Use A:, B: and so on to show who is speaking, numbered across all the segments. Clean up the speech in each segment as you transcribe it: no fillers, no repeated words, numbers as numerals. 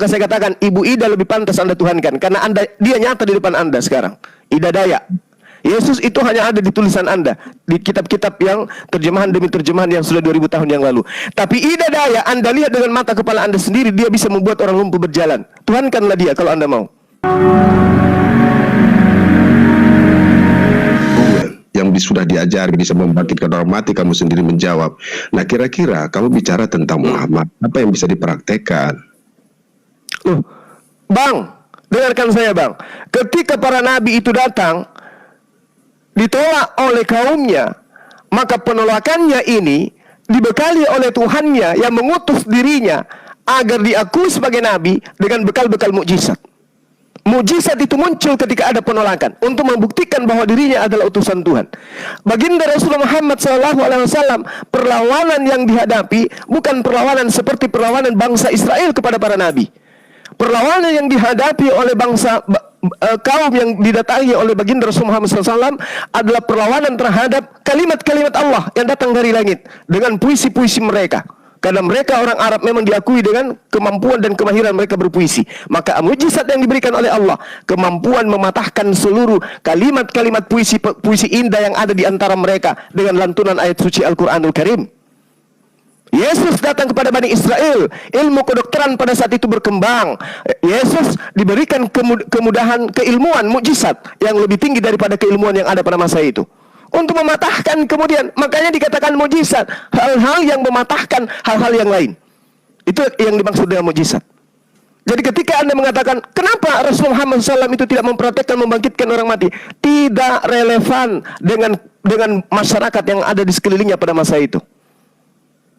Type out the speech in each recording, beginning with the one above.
A: maka saya katakan Ibu Ida lebih pantas Anda tuhankan, karena dia nyata di depan Anda sekarang. Ida Dayak. Yesus itu hanya ada di tulisan Anda, di kitab-kitab yang terjemahan demi terjemahan yang sudah 2000 tahun yang lalu. Tapi Ida Dayak Anda lihat dengan mata kepala Anda sendiri, dia bisa membuat orang lumpuh berjalan. Tuhankanlah dia kalau Anda mau.
B: Yang sudah diajari bisa membangkitkan orang mati, kamu sendiri menjawab. Nah, kira-kira kamu bicara tentang Muhammad, apa yang bisa dipraktekkan?
A: Bang, dengarkan saya bang. Ketika para nabi itu datang, ditolak oleh kaumnya, maka penolakannya ini dibekali oleh Tuhannya yang mengutus dirinya agar diakui sebagai nabi dengan bekal-bekal mukjizat. Mukjizat itu muncul ketika ada penolakan untuk membuktikan bahwa dirinya adalah utusan Tuhan. Baginda Rasulullah Muhammad SAW, perlawanan yang dihadapi bukan perlawanan seperti perlawanan bangsa Israel kepada para nabi. Perlawanan yang dihadapi oleh bangsa kaum yang didatangi oleh baginda Rasulullah Muhammad SAW adalah perlawanan terhadap kalimat-kalimat Allah yang datang dari langit dengan puisi-puisi mereka. Karena mereka orang Arab memang diakui dengan kemampuan dan kemahiran mereka berpuisi. Maka mujizat yang diberikan oleh Allah, kemampuan mematahkan seluruh kalimat-kalimat puisi indah yang ada di antara mereka dengan lantunan ayat suci Al-Quranul Karim. Yesus datang kepada Bani Israel, ilmu kedokteran pada saat itu berkembang. Yesus diberikan kemudahan keilmuan, mukjizat yang lebih tinggi daripada keilmuan yang ada pada masa itu. Untuk mematahkan kemudian, makanya dikatakan mukjizat, hal-hal yang mematahkan hal-hal yang lain. Itu yang dimaksud dengan mukjizat. Jadi ketika Anda mengatakan, kenapa Rasulullah Muhammad SAW itu tidak mempraktekkan membangkitkan orang mati? Tidak relevan dengan masyarakat yang ada di sekelilingnya pada masa itu.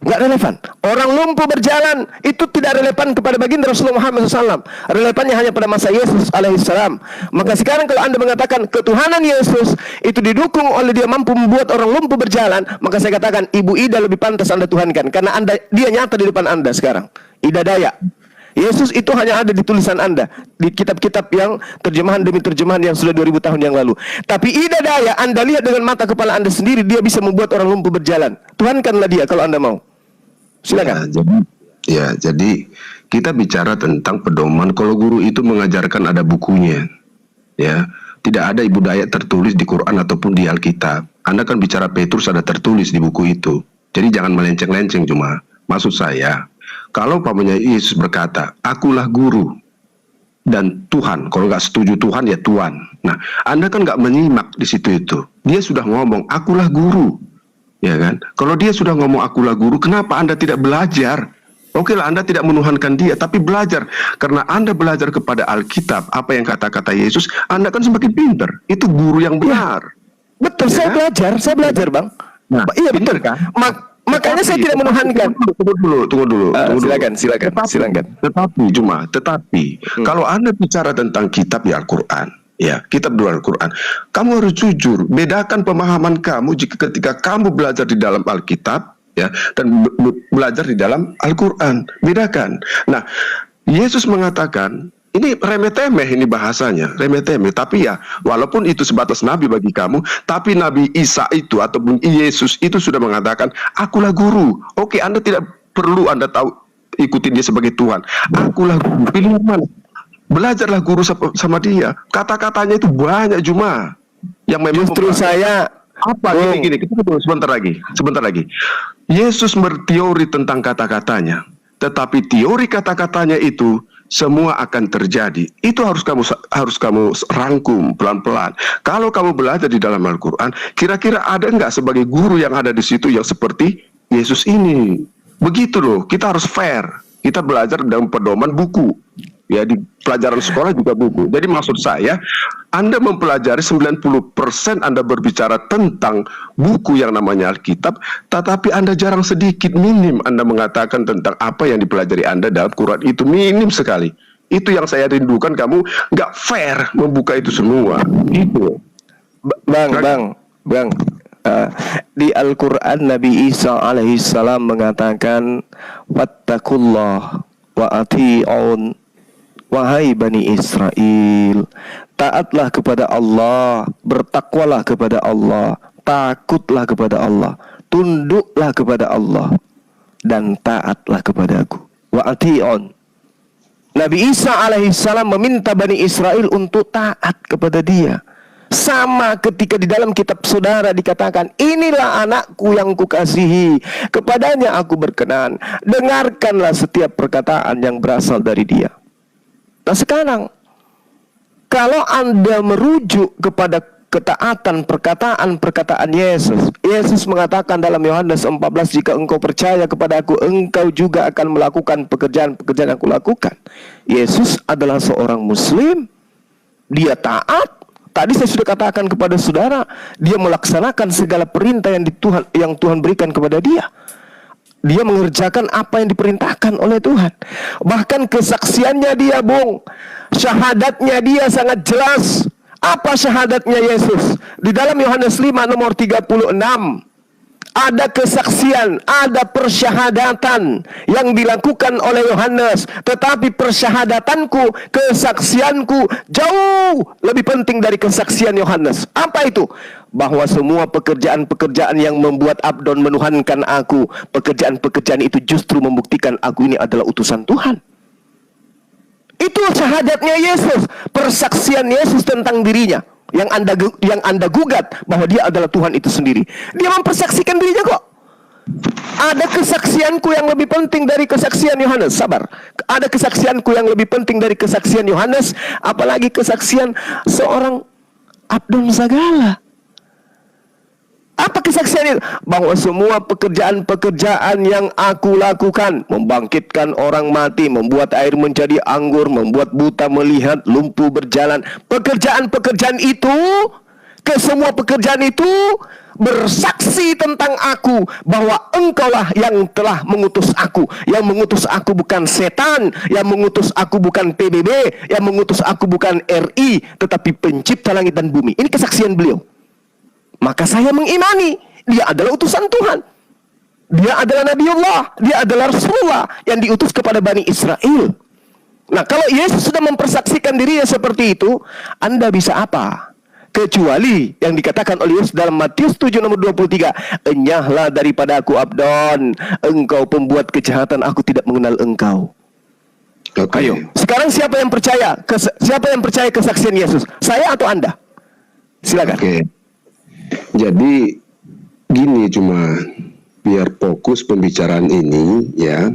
A: Nggak relevan. Orang lumpuh berjalan itu tidak relevan kepada baginda Rasulullah Muhammad SAW. Relevannya hanya pada masa Yesus alaihissalam. Maka sekarang kalau Anda mengatakan ketuhanan Yesus itu didukung oleh dia mampu membuat orang lumpuh berjalan, maka saya katakan Ibu Ida lebih pantas Anda tuhankan, karena dia nyata di depan Anda sekarang. Ida Dayak. Yesus itu hanya ada di tulisan Anda, di kitab-kitab yang terjemahan demi terjemahan yang sudah 2000 tahun yang lalu. Tapi Ida Dayak Anda lihat dengan mata kepala Anda sendiri, dia bisa membuat orang lumpuh berjalan. Tuhankanlah dia kalau Anda mau. Silakan.
B: Jadi kita bicara tentang pedoman. Kalau guru itu mengajarkan ada bukunya, ya, tidak ada Ibu Dayak tertulis di Quran ataupun di Alkitab. Anda kan bicara Petrus ada tertulis di buku itu. Jadi jangan melenceng-lenceng cuma. Maksud saya, kalau pamannya Yesus berkata, akulah guru dan Tuhan. Kalau nggak setuju Tuhan ya Tuhan. Nah, Anda kan nggak menyimak di situ itu. Dia sudah ngomong, akulah guru. Ya kan? Kalau dia sudah ngomong akulah guru, kenapa Anda tidak belajar? Oke lah, Anda tidak menuhankan dia, tapi belajar. Karena Anda belajar kepada Alkitab, apa yang kata-kata Yesus, Anda kan semakin pintar. Itu guru yang benar.
A: Ya, betul, ya, saya belajar bang. Nah, iya betul kan? Makanya saya tidak menuhankan.
B: Tunggu dulu.
A: Silakan.
B: Tetapi kalau Anda bicara tentang kitab ya Al-Quran, ya, kitab luar Al-Quran, kamu harus jujur, bedakan pemahaman kamu ketika kamu belajar di dalam Alkitab, ya, dan belajar di dalam Al-Quran, bedakan. Nah, Yesus mengatakan, ini remeh-temeh ini bahasanya, remeh-temeh, tapi ya, walaupun itu sebatas nabi bagi kamu, tapi Nabi Isa itu, ataupun Yesus itu sudah mengatakan, akulah guru. Oke, Anda tidak perlu Anda tahu, ikuti dia sebagai Tuhan. Akulah guru, pilih mana? Belajarlah guru sama dia. Kata-katanya itu banyak cuma yang memang
A: justru saya
B: gini, sebentar lagi. Yesus berteori tentang kata-katanya, tetapi teori kata-katanya itu semua akan terjadi. Itu harus kamu rangkum pelan-pelan. Kalau kamu belajar di dalam Al-Quran, kira-kira ada nggak sebagai guru yang ada di situ yang seperti Yesus ini? Begitu loh. Kita harus fair. Kita belajar dalam pedoman buku. Ya, di pelajaran sekolah juga buku. Jadi maksud saya, Anda mempelajari 90% Anda berbicara tentang buku yang namanya Alkitab, tetapi Anda jarang sedikit, minim Anda mengatakan tentang apa yang dipelajari Anda dalam Quran. Itu minim sekali. Itu yang saya rindukan, kamu nggak fair membuka itu semua. Itu.
A: Bang. Di Al-Quran Nabi Isa alaihissalam mengatakan, wattaqullah wa ati'un. Wahai Bani Israel, taatlah kepada Allah, bertakwalah kepada Allah, takutlah kepada Allah, tunduklah kepada Allah, dan taatlah kepadaku. Wa ati'un. Nabi Isa alaihissalam meminta Bani Israel untuk taat kepada dia. Sama ketika di dalam kitab saudara dikatakan, inilah anakku yang kukasihi, kepadanya aku berkenan, dengarkanlah setiap perkataan yang berasal dari dia. Nah sekarang, kalau Anda merujuk kepada ketaatan perkataan Yesus, Yesus mengatakan dalam Yohanes 14, jika engkau percaya kepada aku, engkau juga akan melakukan pekerjaan-pekerjaan yang aku lakukan. Yesus adalah seorang Muslim, dia taat. Tadi saya sudah katakan kepada saudara, dia melaksanakan segala perintah yang Tuhan berikan kepada dia. Dia mengerjakan apa yang diperintahkan oleh Tuhan. Bahkan kesaksiannya dia, Bung, syahadatnya dia sangat jelas. Apa syahadatnya Yesus? Di dalam Yohanes 5 nomor 36, ada kesaksian, ada persyahadatan yang dilakukan oleh Yohanes. Tetapi persyahadatanku, kesaksianku jauh lebih penting dari kesaksian Yohanes. Apa itu? Bahwa semua pekerjaan-pekerjaan yang membuat Abdon menuhankan aku, pekerjaan-pekerjaan itu justru membuktikan aku ini adalah utusan Tuhan. Itu syahadatnya Yesus, persaksian Yesus tentang dirinya. Yang anda gugat bahwa dia adalah Tuhan itu sendiri. Dia mempersaksikan dirinya kok. Ada kesaksianku yang lebih penting dari kesaksian Yohanes. Sabar. Ada kesaksianku yang lebih penting dari kesaksian Yohanes, apalagi kesaksian seorang Abdon Sagala. Apa kesaksian itu? Bahwa semua pekerjaan-pekerjaan yang aku lakukan, membangkitkan orang mati, membuat air menjadi anggur, membuat buta melihat, lumpuh berjalan, pekerjaan-pekerjaan itu, kesemua pekerjaan itu bersaksi tentang aku, bahwa engkaulah yang telah mengutus aku. Yang mengutus aku bukan setan, yang mengutus aku bukan PBB, yang mengutus aku bukan RI, tetapi pencipta langit dan bumi. Ini kesaksian beliau. Maka saya mengimani dia adalah utusan Tuhan. Dia adalah Nabiullah, dia adalah Rasulullah yang diutus kepada Bani Israel. Nah, kalau Yesus sudah mempersaksikan dirinya seperti itu, Anda bisa apa? Kecuali yang dikatakan oleh Yesus dalam Matius 7 nomor 23, enyahlah daripada aku Abdon, engkau pembuat kejahatan, aku tidak mengenal engkau. Ayo, sekarang siapa yang percaya kesaksian Yesus? Saya atau Anda? Silakan.
B: Jadi gini, cuma biar fokus pembicaraan ini ya,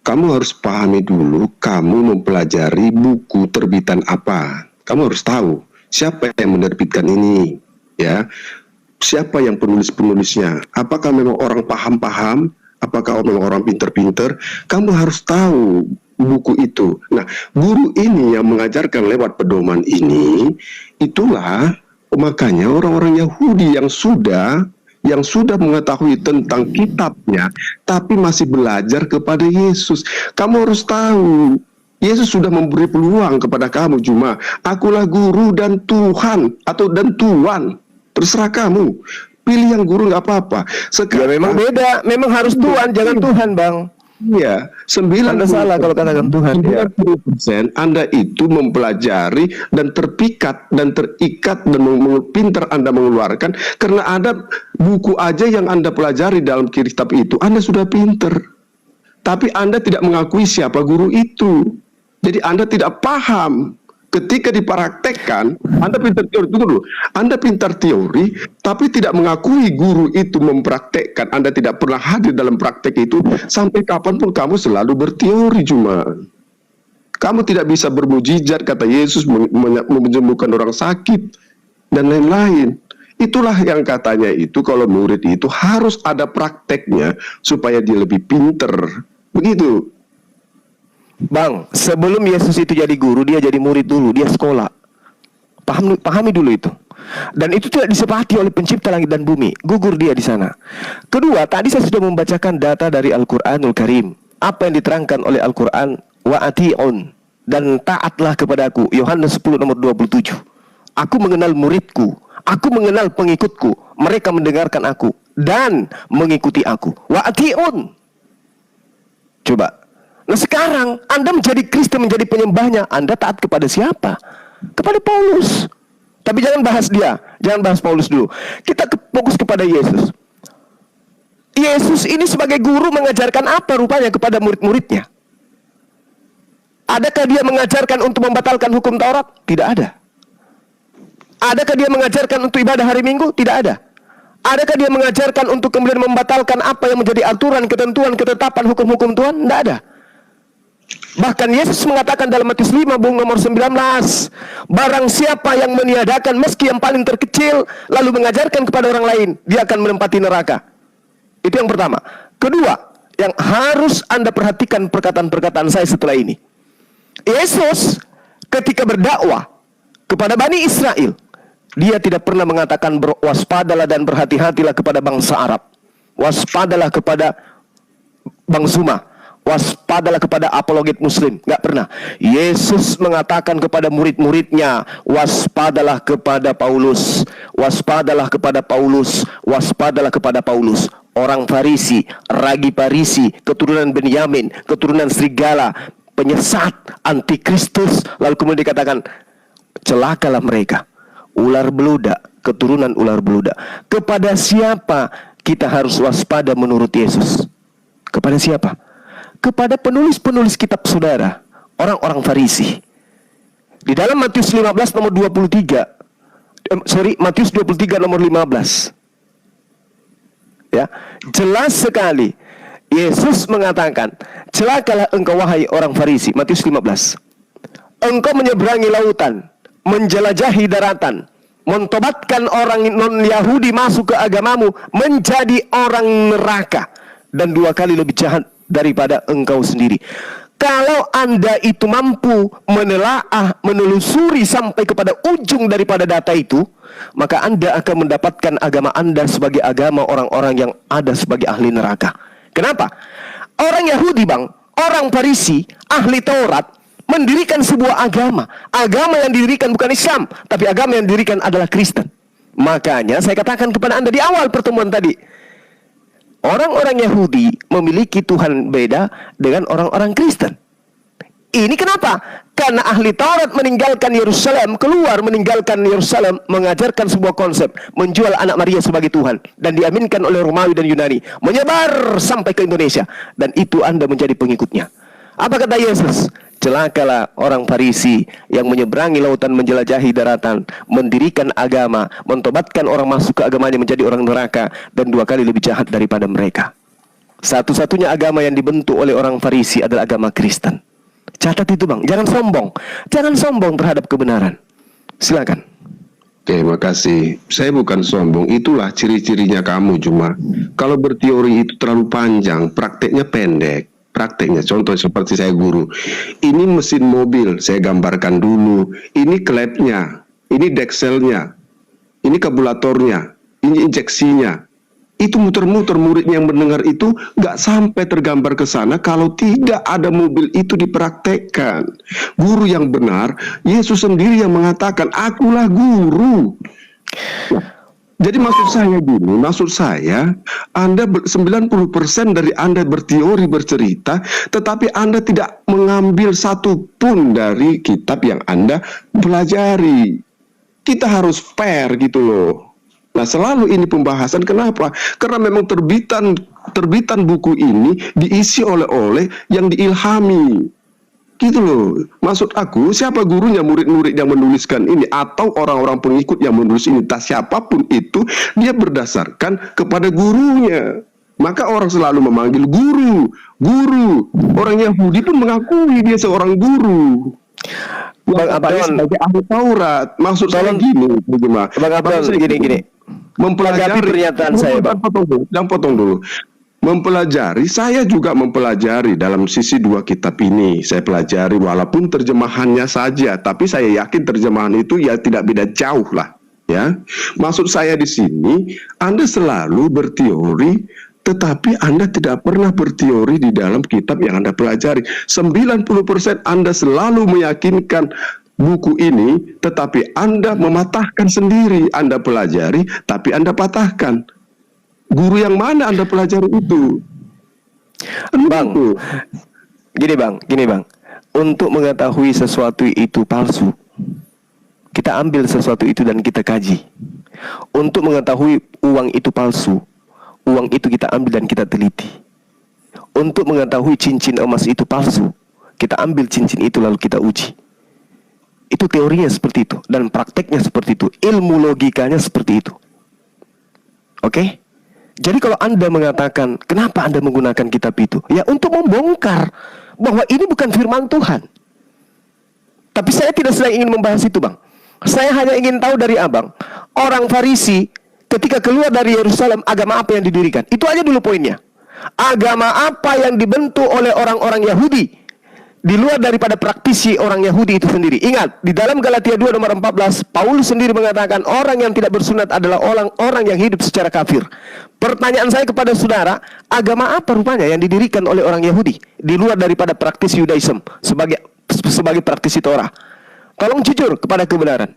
B: kamu harus pahami dulu, kamu mempelajari buku terbitan apa. Kamu harus tahu siapa yang menerbitkan ini ya, siapa yang penulis-penulisnya, apakah memang orang paham-paham, apakah memang orang pinter-pinter. Kamu harus tahu buku itu. Nah, guru ini yang mengajarkan lewat pedoman ini, itulah makanya orang-orang Yahudi yang sudah mengetahui tentang kitabnya, tapi masih belajar kepada Yesus. Kamu harus tahu, Yesus sudah memberi peluang kepada kamu, cuma akulah guru dan Tuhan, dan Tuan. Terserah kamu, pilih yang guru nggak apa-apa.
A: Ya, memang beda, memang harus Tuhan, jangan Tuhan, Bang.
B: Iya, 90%.
A: Anda salah kalau katakan Tuhan.
B: 90% Anda itu mempelajari dan terpikat dan terikat dan pintar Anda mengeluarkan, karena ada buku aja yang Anda pelajari dalam kitab itu, Anda sudah pintar. Tapi Anda tidak mengakui siapa guru itu. Jadi Anda tidak paham. Ketika dipraktekkan, Anda pintar teori, tunggu dulu. Anda pintar teori, tapi tidak mengakui guru itu mempraktekkan. Anda tidak pernah hadir dalam praktek itu. Sampai kapanpun kamu selalu berteori cuma. Kamu tidak bisa bermujizat, kata Yesus, menyembuhkan orang sakit, dan lain-lain. Itulah yang katanya itu, kalau murid itu harus ada prakteknya, supaya dia lebih pinter. Begitu.
A: Bang, sebelum Yesus itu jadi guru, dia jadi murid dulu, dia sekolah. Pahami dulu itu. Dan itu tidak disepakati oleh pencipta langit dan bumi. Gugur dia di sana. Kedua, tadi saya sudah membacakan data dari Al-Quranul Karim. Apa yang diterangkan oleh Al-Quran? Wa'ati'un, dan taatlah kepadaku. Yohanes 10 nomor 27. Aku mengenal muridku, aku mengenal pengikutku, mereka mendengarkan aku dan mengikuti aku. Wa'ati'un. Coba. Nah sekarang Anda menjadi Kristen, menjadi penyembahnya, Anda taat kepada siapa? Kepada Paulus. Tapi jangan bahas dia, jangan bahas Paulus dulu. Kita fokus kepada Yesus. Yesus ini sebagai guru mengajarkan apa rupanya kepada murid-muridnya? Adakah dia mengajarkan untuk membatalkan hukum Taurat? Tidak ada. Adakah dia mengajarkan untuk ibadah hari Minggu? Tidak ada. Adakah dia mengajarkan untuk kemudian membatalkan apa yang menjadi aturan, ketentuan, ketetapan, hukum-hukum Tuhan? Tidak ada. Bahkan Yesus mengatakan dalam Matius 5 nomor 19, barang siapa yang meniadakan meski yang paling terkecil, lalu mengajarkan kepada orang lain, dia akan menempati neraka. Itu yang pertama. Kedua, yang harus Anda perhatikan perkataan-perkataan saya setelah ini. Yesus ketika berdakwah kepada Bani Israel, dia tidak pernah mengatakan waspadalah dan berhati-hatilah kepada bangsa Arab, waspadalah kepada Bangsuma, waspadalah kepada apologet Muslim. Nggak pernah. Yesus mengatakan kepada murid-muridnya, waspadalah kepada Paulus, waspadalah kepada Paulus, waspadalah kepada Paulus. Orang Farisi, ragi Farisi, keturunan Benyamin, keturunan serigala, penyesat, antikristus. Lalu kemudian dikatakan, celakalah mereka, ular beludak, keturunan ular beludak. Kepada siapa kita harus waspada menurut Yesus? Kepada siapa? Kepada penulis-penulis kitab saudara, orang-orang Farisi. Di dalam Matius 15 nomor 23, Matius 23 nomor 15. Ya, jelas sekali Yesus mengatakan, celakalah engkau wahai orang Farisi, Matius 15. Engkau menyeberangi lautan, menjelajahi daratan, mentobatkan orang non-Yahudi masuk ke agamamu, menjadi orang neraka, dan 2 kali lebih jahat daripada engkau sendiri. Kalau Anda itu mampu menelaah, menelusuri sampai kepada ujung daripada data itu, maka Anda akan mendapatkan agama Anda sebagai agama orang-orang yang ada sebagai ahli neraka. Kenapa? Orang Yahudi, Bang, orang Farisi, ahli Taurat, mendirikan sebuah agama. Agama yang didirikan bukan Islam, tapi agama yang didirikan adalah Kristen. Makanya saya katakan kepada Anda di awal pertemuan tadi, orang-orang Yahudi memiliki Tuhan beda dengan orang-orang Kristen. Ini kenapa? Karena ahli Taurat meninggalkan Yerusalem, keluar meninggalkan Yerusalem, mengajarkan sebuah konsep, menjual anak Maria sebagai Tuhan, dan diaminkan oleh Romawi dan Yunani, menyebar sampai ke Indonesia, dan itu Anda menjadi pengikutnya. Apa kata Yesus? Celakalah orang Farisi yang menyeberangi lautan, menjelajahi daratan, mendirikan agama, mentobatkan orang masuk ke agamanya menjadi orang neraka, dan 2 kali lebih jahat daripada mereka. Satu-satunya agama yang dibentuk oleh orang Farisi adalah agama Kristen. Catat itu, Bang, jangan sombong. Jangan sombong terhadap kebenaran. Silakan.
B: Terima kasih. Saya bukan sombong, itulah ciri-cirinya kamu. Cuma kalau berteori itu terlalu panjang, prakteknya pendek. Prakteknya, contoh seperti saya guru, ini mesin mobil, saya gambarkan dulu. Ini klepnya, ini dekselnya, ini kabulatornya, ini injeksinya. Itu muter-muter, murid yang mendengar itu nggak sampai tergambar ke sana kalau tidak ada mobil itu dipraktekkan. Guru yang benar, Yesus sendiri yang mengatakan, akulah guru. Jadi maksud saya gini, maksud saya, Anda 90% dari Anda berteori, bercerita, tetapi Anda tidak mengambil satu pun dari kitab yang Anda pelajari. Kita harus fair gitu loh. Nah, selalu ini pembahasan. Kenapa? Karena memang terbitan buku ini diisi oleh yang diilhami. Gitu loh. Maksud aku, siapa gurunya, murid-murid yang menuliskan ini atau orang-orang pengikut yang menulis ini, tak siapapun itu, dia berdasarkan kepada gurunya. Maka orang selalu memanggil guru, guru. Orang Yahudi pun mengakui dia seorang guru.
A: Bang Abdon
B: sebagai ahli Taurat. Maksud saya gini, bagaimana?
A: Bang Abdon, gini.
B: Mempelajari
A: pernyataan saya, Bang.
B: Jangan potong dulu. Mempelajari, saya juga mempelajari dalam sisi 2 kitab ini. Saya pelajari walaupun terjemahannya saja, tapi saya yakin terjemahan itu ya tidak beda jauh lah, ya. Maksud saya di sini, Anda selalu berteori, tetapi Anda tidak pernah berteori di dalam kitab yang Anda pelajari. 90% Anda selalu meyakinkan buku ini, tetapi Anda mematahkan sendiri. Anda pelajari, tapi Anda patahkan. Guru yang mana Anda pelajari itu?
A: Bang, gini bang. Untuk mengetahui sesuatu itu palsu, kita ambil sesuatu itu dan kita kaji. Untuk mengetahui uang itu palsu, uang itu kita ambil dan kita teliti. Untuk mengetahui cincin emas itu palsu, kita ambil cincin itu lalu kita uji. Itu teorinya seperti itu, dan prakteknya seperti itu, ilmu logikanya seperti itu. Oke? Jadi kalau Anda mengatakan, kenapa Anda menggunakan kitab itu? Ya untuk membongkar bahwa ini bukan firman Tuhan. Tapi saya tidak sedang ingin membahas itu, Bang. Saya hanya ingin tahu dari Abang, orang Farisi ketika keluar dari Yerusalem, agama apa yang didirikan? Itu aja dulu poinnya. Agama apa yang dibentuk oleh orang-orang Yahudi di luar daripada praktisi orang Yahudi itu sendiri. Ingat, di dalam Galatia 2 nomor 14, Paulus sendiri mengatakan orang yang tidak bersunat adalah orang yang hidup secara kafir. Pertanyaan saya kepada saudara, agama apa rupanya yang didirikan oleh orang Yahudi di luar daripada praktisi Yudaism sebagai praktisi Torah? Tolong jujur kepada kebenaran.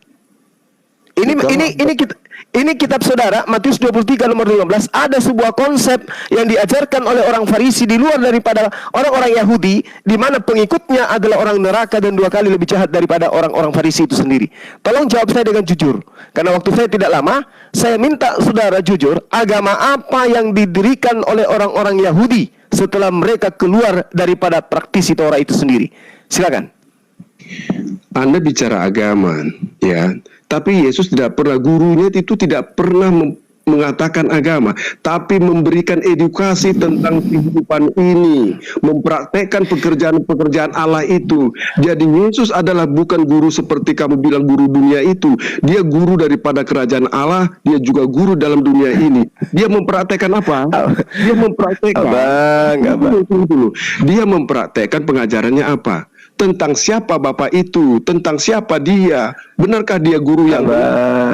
A: Ini kitab saudara, Matius 23 nomor 15, ada sebuah konsep yang diajarkan oleh orang Farisi di luar daripada orang-orang Yahudi, di mana pengikutnya adalah orang neraka dan 2 kali lebih jahat daripada orang-orang Farisi itu sendiri. Tolong jawab saya dengan jujur, karena waktu saya tidak lama. Saya minta saudara jujur, agama apa yang didirikan oleh orang-orang Yahudi setelah mereka keluar daripada praktisi Torah itu sendiri? Silakan.
B: Anda bicara agama, ya. Tapi Yesus tidak pernah, gurunya itu tidak pernah mengatakan agama, tapi memberikan edukasi tentang kehidupan ini, mempraktekkan pekerjaan-pekerjaan Allah itu. Jadi Yesus adalah bukan guru seperti kamu bilang guru dunia itu. Dia guru daripada kerajaan Allah, dia juga guru dalam dunia ini. Dia mempraktekkan apa? Dia mempraktekkan. Dia mempraktekkan pengajarannya apa? Tentang siapa Bapak itu, tentang siapa dia. Benarkah dia guru yang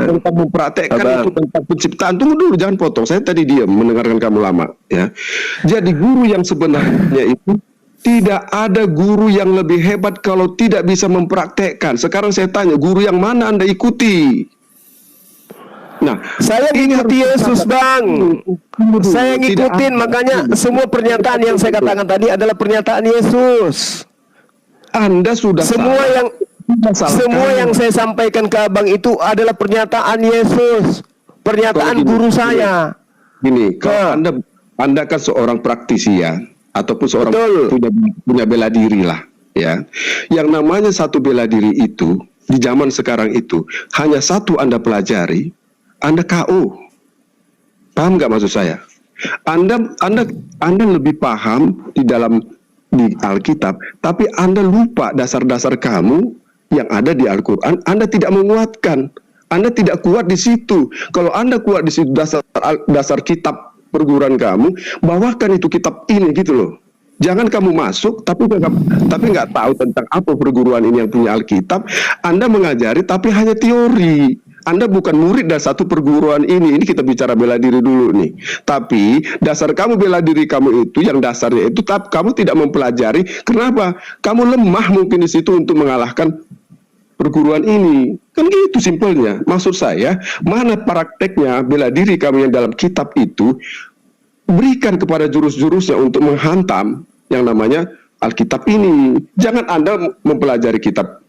B: tentang mempraktekkan itu tentang penciptaan? Tunggu dulu, jangan potong. Saya tadi diam mendengarkan kamu lama, ya. Jadi guru yang sebenarnya itu tidak ada guru yang lebih hebat kalau tidak bisa mempraktekkan. Sekarang saya tanya, guru yang mana Anda ikuti? Nah,
A: saya ngikuti Yesus, Bang. Saya ngikutin, makanya semua pernyataan yang saya katakan tadi adalah pernyataan Yesus.
B: Anda sudah
A: semua yang saya sampaikan ke Abang itu adalah pernyataan Yesus, pernyataan guru saya.
B: Gini, kalau Anda kan seorang praktisi ya, ataupun seorang punya bela diri lah, ya. Yang namanya satu bela diri itu di zaman sekarang itu hanya satu Anda pelajari, Anda KO. Paham nggak maksud saya? Anda lebih paham di Alkitab, tapi Anda lupa dasar-dasar kamu yang ada di Al-Quran. Anda tidak menguatkan, Anda tidak kuat di situ. Kalau Anda kuat di situ dasar kitab perguruan kamu, bawakan itu kitab ini gitu loh. Jangan kamu masuk tapi nggak tahu tentang apa perguruan ini yang punya Alkitab. Anda mengajari tapi hanya teori. Anda bukan murid dari satu perguruan ini. Ini kita bicara bela diri dulu nih. Tapi dasar kamu bela diri kamu itu, yang dasarnya itu, tapi kamu tidak mempelajari. Kenapa? Kamu lemah mungkin di situ untuk mengalahkan perguruan ini. Kan gitu simpelnya. Maksud saya, mana prakteknya bela diri kamu yang dalam kitab itu, berikan kepada jurus-jurusnya untuk menghantam yang namanya Alkitab ini. Jangan Anda mempelajari kitab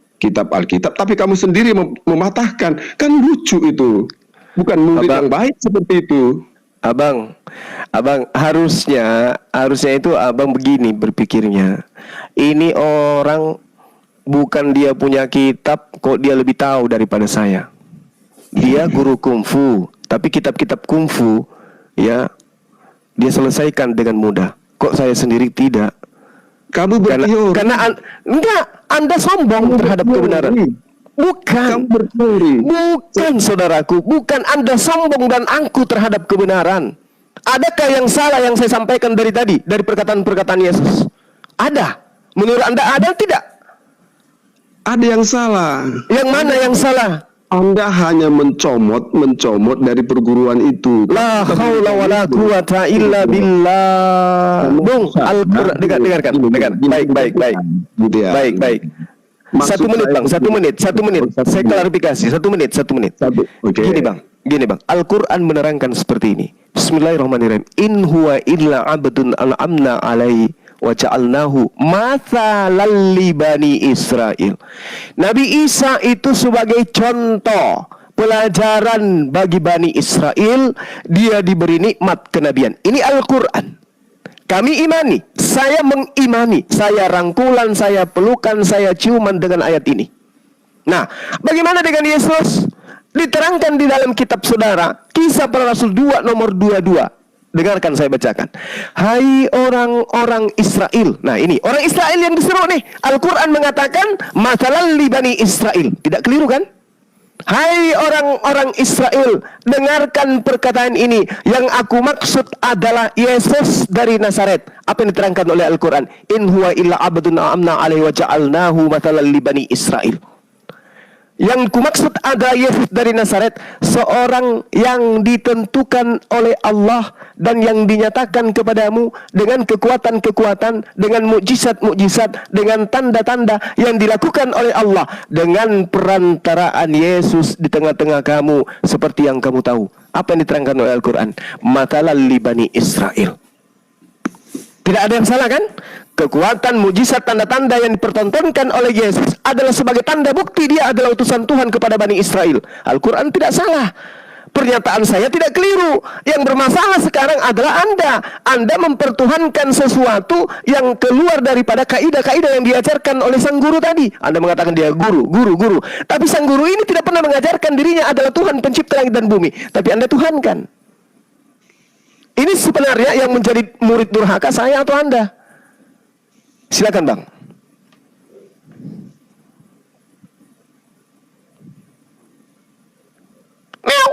B: Alkitab, tapi kamu sendiri mematahkan. Kan lucu itu. Bukan murid yang baik seperti itu.
A: Abang, harusnya itu Abang begini berpikirnya. Ini orang bukan dia punya kitab, kok dia lebih tahu daripada saya. Dia guru kungfu, tapi kitab-kitab kungfu, ya, dia selesaikan dengan mudah. Kok saya sendiri tidak?
B: Kamu berteori.
A: Karena Anda sombong terhadap kebenaran. Bukan saudaraku, bukan Anda sombong dan angku terhadap kebenaran. Adakah yang salah yang saya sampaikan dari tadi, dari perkataan-perkataan Yesus? Ada. Menurut Anda ada tidak?
B: Ada yang salah.
A: Yang mana yang salah?
B: Anda hanya mencomot dari perguruan itu.
A: La haula wala quwata illa billah. Bung, Al-Qur'an, dengarkan. Baik. Baik. 1 menit, Bang. 1 menit. Saya klarifikasi. 1 menit.
B: Okay.
A: Gini, Bang. Al-Qur'an menerangkan seperti ini. Bismillahirrahmanirrahim. In huwa illa 'abdun an'amna alaihi wa ja'alnahu mathalan li bani Israel. Nabi Isa itu sebagai contoh pelajaran bagi Bani Israel. Dia diberi nikmat kenabian. Ini Al-Quran. Kami imani, saya mengimani, saya rangkulan, saya pelukan, saya ciuman dengan ayat ini. Nah, bagaimana dengan Yesus? Diterangkan di dalam kitab saudara, Kisah Para Rasul 2 nomor 22. Dengarkan saya bacakan. Hai orang-orang Israel. Nah ini, orang Israel yang diseru nih. Al-Quran mengatakan, Mathalal li Bani Israel. Tidak keliru kan? Hai orang-orang Israel, dengarkan perkataan ini. Yang aku maksud adalah Yesus dari Nazaret. Apa yang diterangkan oleh Al-Quran? In huwa illa abdun amna alaihi wa ja'alnahu mathalan li Bani Israel. Yang kumaksud adalah Yesus dari Nazaret, seorang yang ditentukan oleh Allah dan yang dinyatakan kepadamu dengan kekuatan-kekuatan, dengan mukjizat-mukjizat, dengan tanda-tanda yang dilakukan oleh Allah dengan perantaraan Yesus di tengah-tengah kamu, seperti yang kamu tahu. Apa yang diterangkan oleh Al-Quran? Mathalal li Bani Israel. Tidak ada yang salah kan? Kekuatan, mujizat, tanda-tanda yang dipertontonkan oleh Yesus adalah sebagai tanda bukti dia adalah utusan Tuhan kepada Bani Israel. Al-Quran tidak salah. Pernyataan saya tidak keliru. Yang bermasalah sekarang adalah Anda. Anda mempertuhankan sesuatu yang keluar daripada kaidah-kaidah yang diajarkan oleh sang guru tadi. Anda mengatakan dia guru. Tapi sang guru ini tidak pernah mengajarkan dirinya adalah Tuhan pencipta langit dan bumi. Tapi Anda tuhankan. Ini sebenarnya yang menjadi murid durhaka saya atau Anda? Silakan Bang. Meow.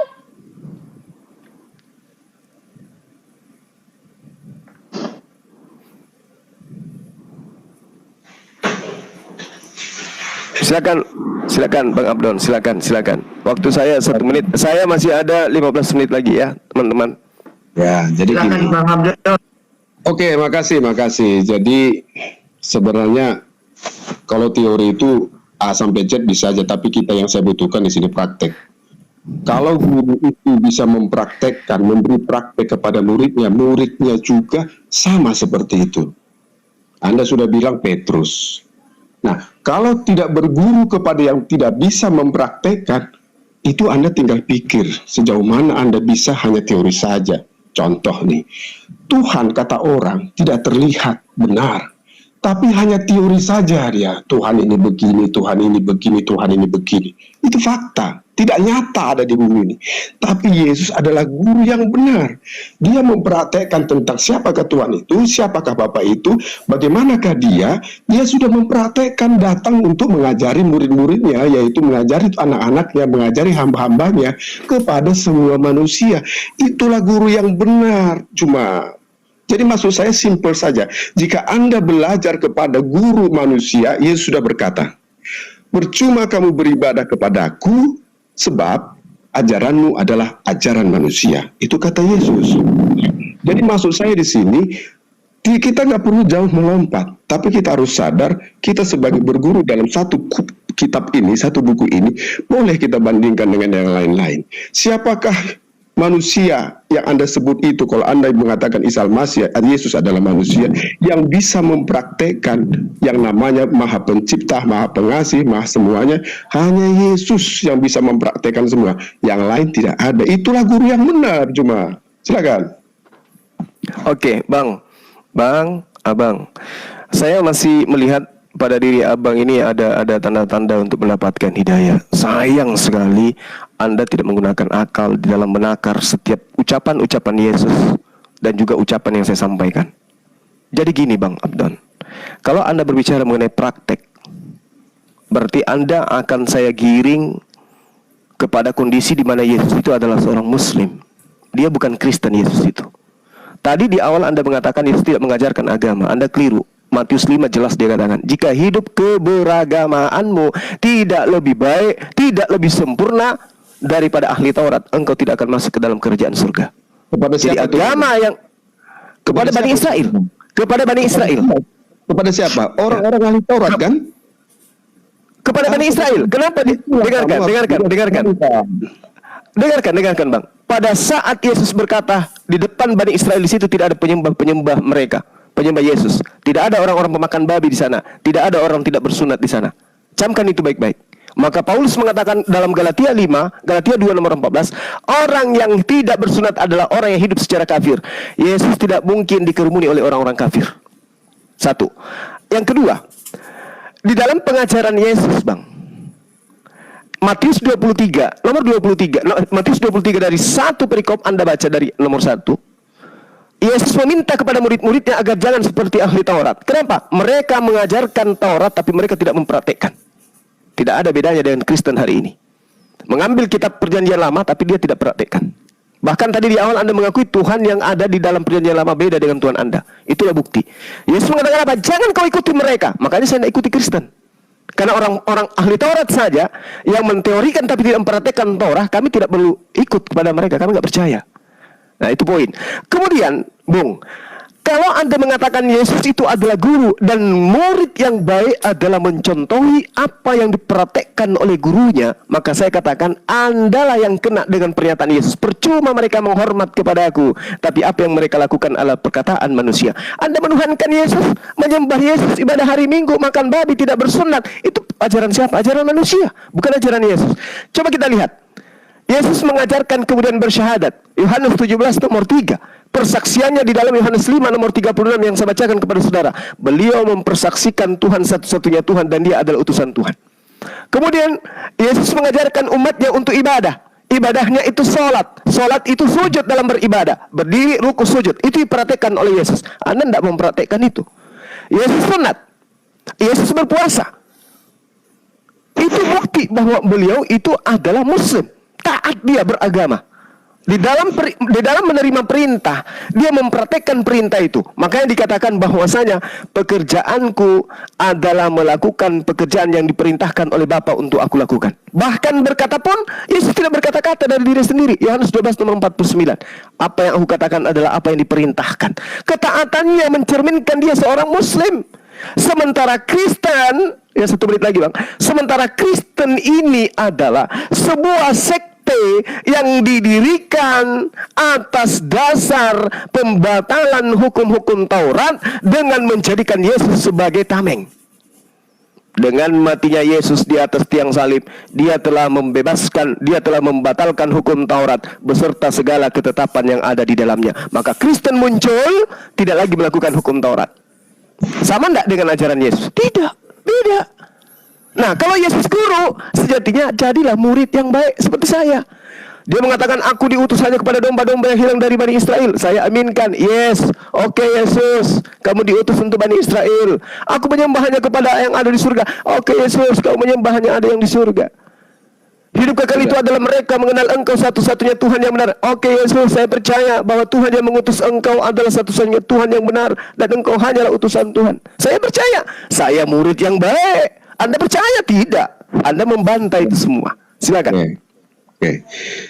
A: Silakan Bang Abdon, silakan. Waktu saya 1 menit. Saya masih ada 15 menit lagi ya, teman-teman.
C: Ya, jadi gini. Oke, makasih. Jadi sebenarnya kalau teori itu A sampai Z bisa aja, tapi kita yang saya butuhkan di sini praktek. Kalau guru itu bisa mempraktekkan, memberi praktek kepada muridnya, muridnya juga sama seperti itu. Anda sudah bilang Petrus. Nah, kalau tidak berguru kepada yang tidak bisa mempraktekkan, itu Anda tinggal pikir sejauh mana Anda bisa hanya teori saja. Contoh nih, Tuhan kata orang tidak terlihat benar, tapi hanya teori saja dia. Tuhan ini begini, Tuhan ini begini, Tuhan ini begini. Itu fakta, tidak nyata ada di bumi ini. Tapi Yesus adalah guru yang benar. Dia mempraktekkan tentang siapakah Tuhan itu, siapakah Bapa itu, bagaimanakah dia. Dia sudah mempraktekkan datang untuk mengajari murid-muridnya, yaitu mengajari anak-anaknya, mengajari hamba-hambanya kepada semua manusia. Itulah guru yang benar. Jadi maksud saya simpel saja. Jika Anda belajar kepada guru manusia, Yesus sudah berkata, percuma kamu beribadah kepadaku, sebab ajaranmu adalah ajaran manusia. Itu kata Yesus. Jadi maksud saya di sini, kita nggak perlu jauh melompat, tapi kita harus sadar, kita sebagai berguru dalam satu kitab ini, satu buku ini, boleh kita bandingkan dengan yang lain-lain. Siapakah manusia yang Anda sebut itu? Kalau Anda mengatakan Isa Al-Masih, Yesus adalah manusia yang bisa mempraktekkan yang namanya Maha Pencipta, Maha Pengasih, Maha semuanya. Hanya Yesus yang bisa mempraktekkan semua. Yang lain tidak ada. Itulah guru yang benar. Silakan.
A: Oke, Abang. Saya masih melihat pada diri Abang ini ada tanda-tanda untuk mendapatkan hidayah. Sayang sekali Anda tidak menggunakan akal di dalam menakar setiap ucapan-ucapan Yesus dan juga ucapan yang saya sampaikan. Jadi gini Bang Abdon, kalau Anda berbicara mengenai praktek, berarti Anda akan saya giring kepada kondisi di mana Yesus itu adalah seorang Muslim. Dia bukan Kristen Yesus itu. Tadi di awal Anda mengatakan Yesus tidak mengajarkan agama. Anda keliru. Matius 5 jelas dia katakan, jika hidup keberagamaanmu tidak lebih baik, tidak lebih sempurna daripada ahli Taurat, engkau tidak akan masuk ke dalam kerajaan surga.
C: Kepada siapa?
A: Jadi agama yang kepada Bani Israel. Kepada Bani Israel.
C: Kepada siapa? Orang-orang ahli Taurat kan?
A: Kepada Bani Israel. Kenapa? Dengarkan Bang. Pada saat Yesus berkata di depan Bani Israel, di situ tidak ada penyembah mereka, penyembah Yesus. Tidak ada orang-orang pemakan babi di sana. Tidak ada orang tidak bersunat di sana. Camkan itu baik-baik. Maka Paulus mengatakan dalam Galatia 2 nomor 14, orang yang tidak bersunat adalah orang yang hidup secara kafir. Yesus tidak mungkin dikerumuni oleh orang-orang kafir. Satu. Yang kedua, di dalam pengajaran Yesus, Bang, Matius 23, nomor 23, Matius 23 dari satu perikop Anda baca dari nomor 1. Yesus meminta kepada murid-muridnya agar jangan seperti ahli Taurat. Kenapa? Mereka mengajarkan Taurat tapi mereka tidak mempraktekkan. Tidak ada bedanya dengan Kristen hari ini. Mengambil kitab perjanjian lama tapi dia tidak praktekkan. Bahkan tadi di awal Anda mengakui Tuhan yang ada di dalam perjanjian lama beda dengan Tuhan Anda. Itulah bukti. Yesus mengatakan apa? Jangan kau ikuti mereka. Makanya saya tidak ikuti Kristen. Karena orang-orang ahli Taurat saja yang menteorikan tapi tidak mempraktekkan Taurat, kami tidak perlu ikut kepada mereka. Kami nggak percaya. Nah, itu poin. Kemudian, Bung, kalau Anda mengatakan Yesus itu adalah guru dan murid yang baik adalah mencontohi apa yang dipraktekkan oleh gurunya, maka saya katakan Anda lah yang kena dengan pernyataan Yesus. Percuma mereka menghormat kepada aku, tapi apa yang mereka lakukan adalah perkataan manusia. Anda menuhankan Yesus, menyembah Yesus, ibadah hari Minggu, makan babi, tidak bersunat. Itu ajaran siapa? Ajaran manusia, bukan ajaran Yesus. Coba kita lihat. Yesus mengajarkan kemudian bersyahadat. Yohanes 17 nomor 3. Persaksiannya di dalam Yohanes 5 nomor 36 yang saya bacakan kepada saudara. Beliau mempersaksikan Tuhan satu-satunya Tuhan dan dia adalah utusan Tuhan. Kemudian Yesus mengajarkan umatnya untuk ibadah. Ibadahnya itu sholat. Sholat itu sujud dalam beribadah. Berdiri, ruku, sujud. Itu diperhatikan oleh Yesus. Anda tidak mempraktekkan itu. Yesus sunat. Yesus berpuasa. Itu bukti bahwa beliau itu adalah Muslim. Taat dia beragama. Di dalam menerima perintah, dia mempraktekkan perintah itu. Makanya dikatakan bahwasanya pekerjaanku adalah melakukan pekerjaan yang diperintahkan oleh Bapa untuk aku lakukan. Bahkan berkata pun, Yesus tidak berkata-kata dari diri sendiri. Yohanes 12 nomor 49. Apa yang aku katakan adalah apa yang diperintahkan. Ketaatannya mencerminkan dia seorang Muslim. Sementara Kristen, ya satu menit lagi, Bang. Sementara Kristen ini adalah sebuah sekte yang didirikan atas dasar pembatalan hukum-hukum Taurat dengan menjadikan Yesus sebagai tameng. Dengan matinya Yesus di atas tiang salib, dia telah membebaskan, dia telah membatalkan hukum Taurat beserta segala ketetapan yang ada di dalamnya. Maka Kristen muncul tidak lagi melakukan hukum Taurat. Sama enggak dengan ajaran Yesus? Tidak, beda. Nah, kalau Yesus guru, sejatinya jadilah murid yang baik seperti saya. Dia mengatakan, aku diutus hanya kepada domba-domba yang hilang dari Bani Israel. Saya aminkan, yes, oke Yesus, kamu diutus untuk Bani Israel. Aku menyembah hanya kepada yang ada di surga. Oke Yesus, kamu menyembah hanya ada yang di surga. Hidup kekal itu adalah mereka mengenal Engkau satu-satunya Tuhan yang benar. Oke Yesus, saya percaya bahwa Tuhan yang mengutus Engkau adalah satu-satunya Tuhan yang benar dan Engkau hanyalah utusan Tuhan. Saya percaya, saya murid yang baik. Anda percaya? Tidak. Anda membantai itu semua. Silakan.
C: Oke.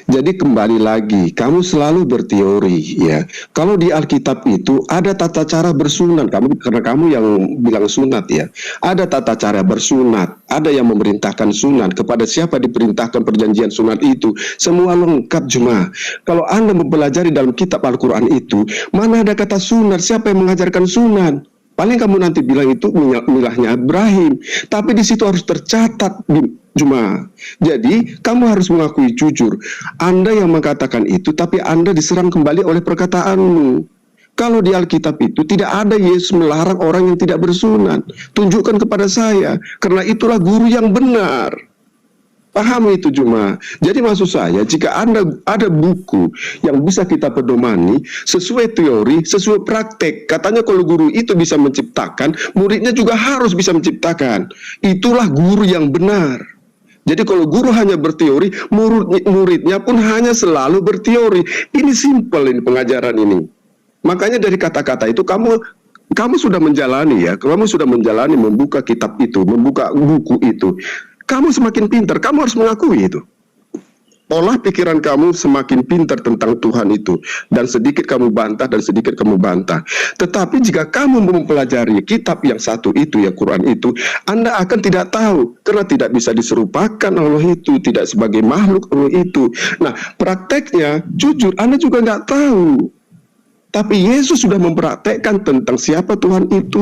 C: Jadi kembali lagi, kamu selalu berteori ya. Kalau di Alkitab itu ada tata cara bersunat, karena kamu yang bilang sunat ya. Ada tata cara bersunat, ada yang memerintahkan sunat, kepada siapa diperintahkan perjanjian sunat itu, semua lengkap jemaah. Kalau Anda mempelajari dalam kitab Al-Quran itu, mana ada kata sunat, siapa yang mengajarkan sunat? Paling kamu nanti bilang itu milahnya Ibrahim, tapi di situ harus tercatat jemaah. Jadi kamu harus mengakui jujur, Anda yang mengatakan itu, tapi Anda diserang kembali oleh perkataanmu. Kalau di Alkitab itu tidak ada Yesus melarang orang yang tidak bersunat. Tunjukkan kepada saya, karena itulah guru yang benar. Paham itu cuma. Jadi maksud saya, jika Anda ada buku yang bisa kita pedomani sesuai teori, sesuai praktek. Katanya kalau guru itu bisa menciptakan, muridnya juga harus bisa menciptakan. Itulah guru yang benar. Jadi kalau guru hanya berteori, muridnya pun hanya selalu berteori. Ini simple ini pengajaran ini. Makanya dari kata-kata itu kamu sudah menjalani ya, kamu sudah menjalani membuka kitab itu, membuka buku itu. Kamu semakin pintar, kamu harus mengakui itu. Olah pikiran kamu semakin pintar tentang Tuhan itu. Dan sedikit kamu bantah, dan sedikit kamu bantah. Tetapi jika kamu mempelajari kitab yang satu itu, ya Quran itu, Anda akan tidak tahu. Karena tidak bisa diserupakan Allah itu, tidak sebagai makhluk Allah itu. Nah, prakteknya, jujur, Anda juga nggak tahu. Tapi Yesus sudah mempraktekkan tentang siapa Tuhan itu.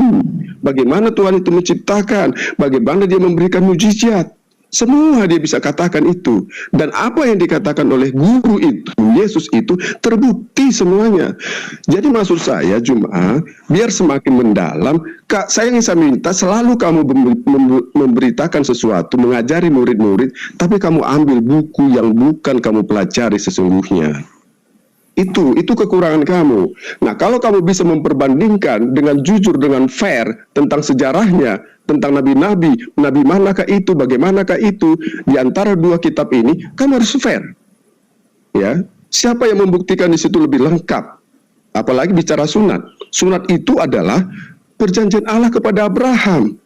C: Bagaimana Tuhan itu menciptakan. Bagaimana dia memberikan mujizat.
B: Semua dia bisa katakan itu. Dan apa yang dikatakan oleh guru itu, Yesus itu, terbukti semuanya. Jadi maksud saya, Jemaat, biar semakin mendalam, saya minta selalu kamu memberitakan sesuatu, mengajari murid-murid, tapi kamu ambil buku yang bukan kamu pelajari sesungguhnya. Itu kekurangan kamu. Nah, kalau kamu bisa memperbandingkan dengan jujur, dengan fair tentang sejarahnya, tentang nabi-nabi, nabi manakah itu, bagaimanakah itu, di antara dua kitab ini, kamu harus fair. Ya, siapa yang membuktikan di situ lebih lengkap? Apalagi bicara sunat. Sunat itu adalah perjanjian Allah kepada Abraham.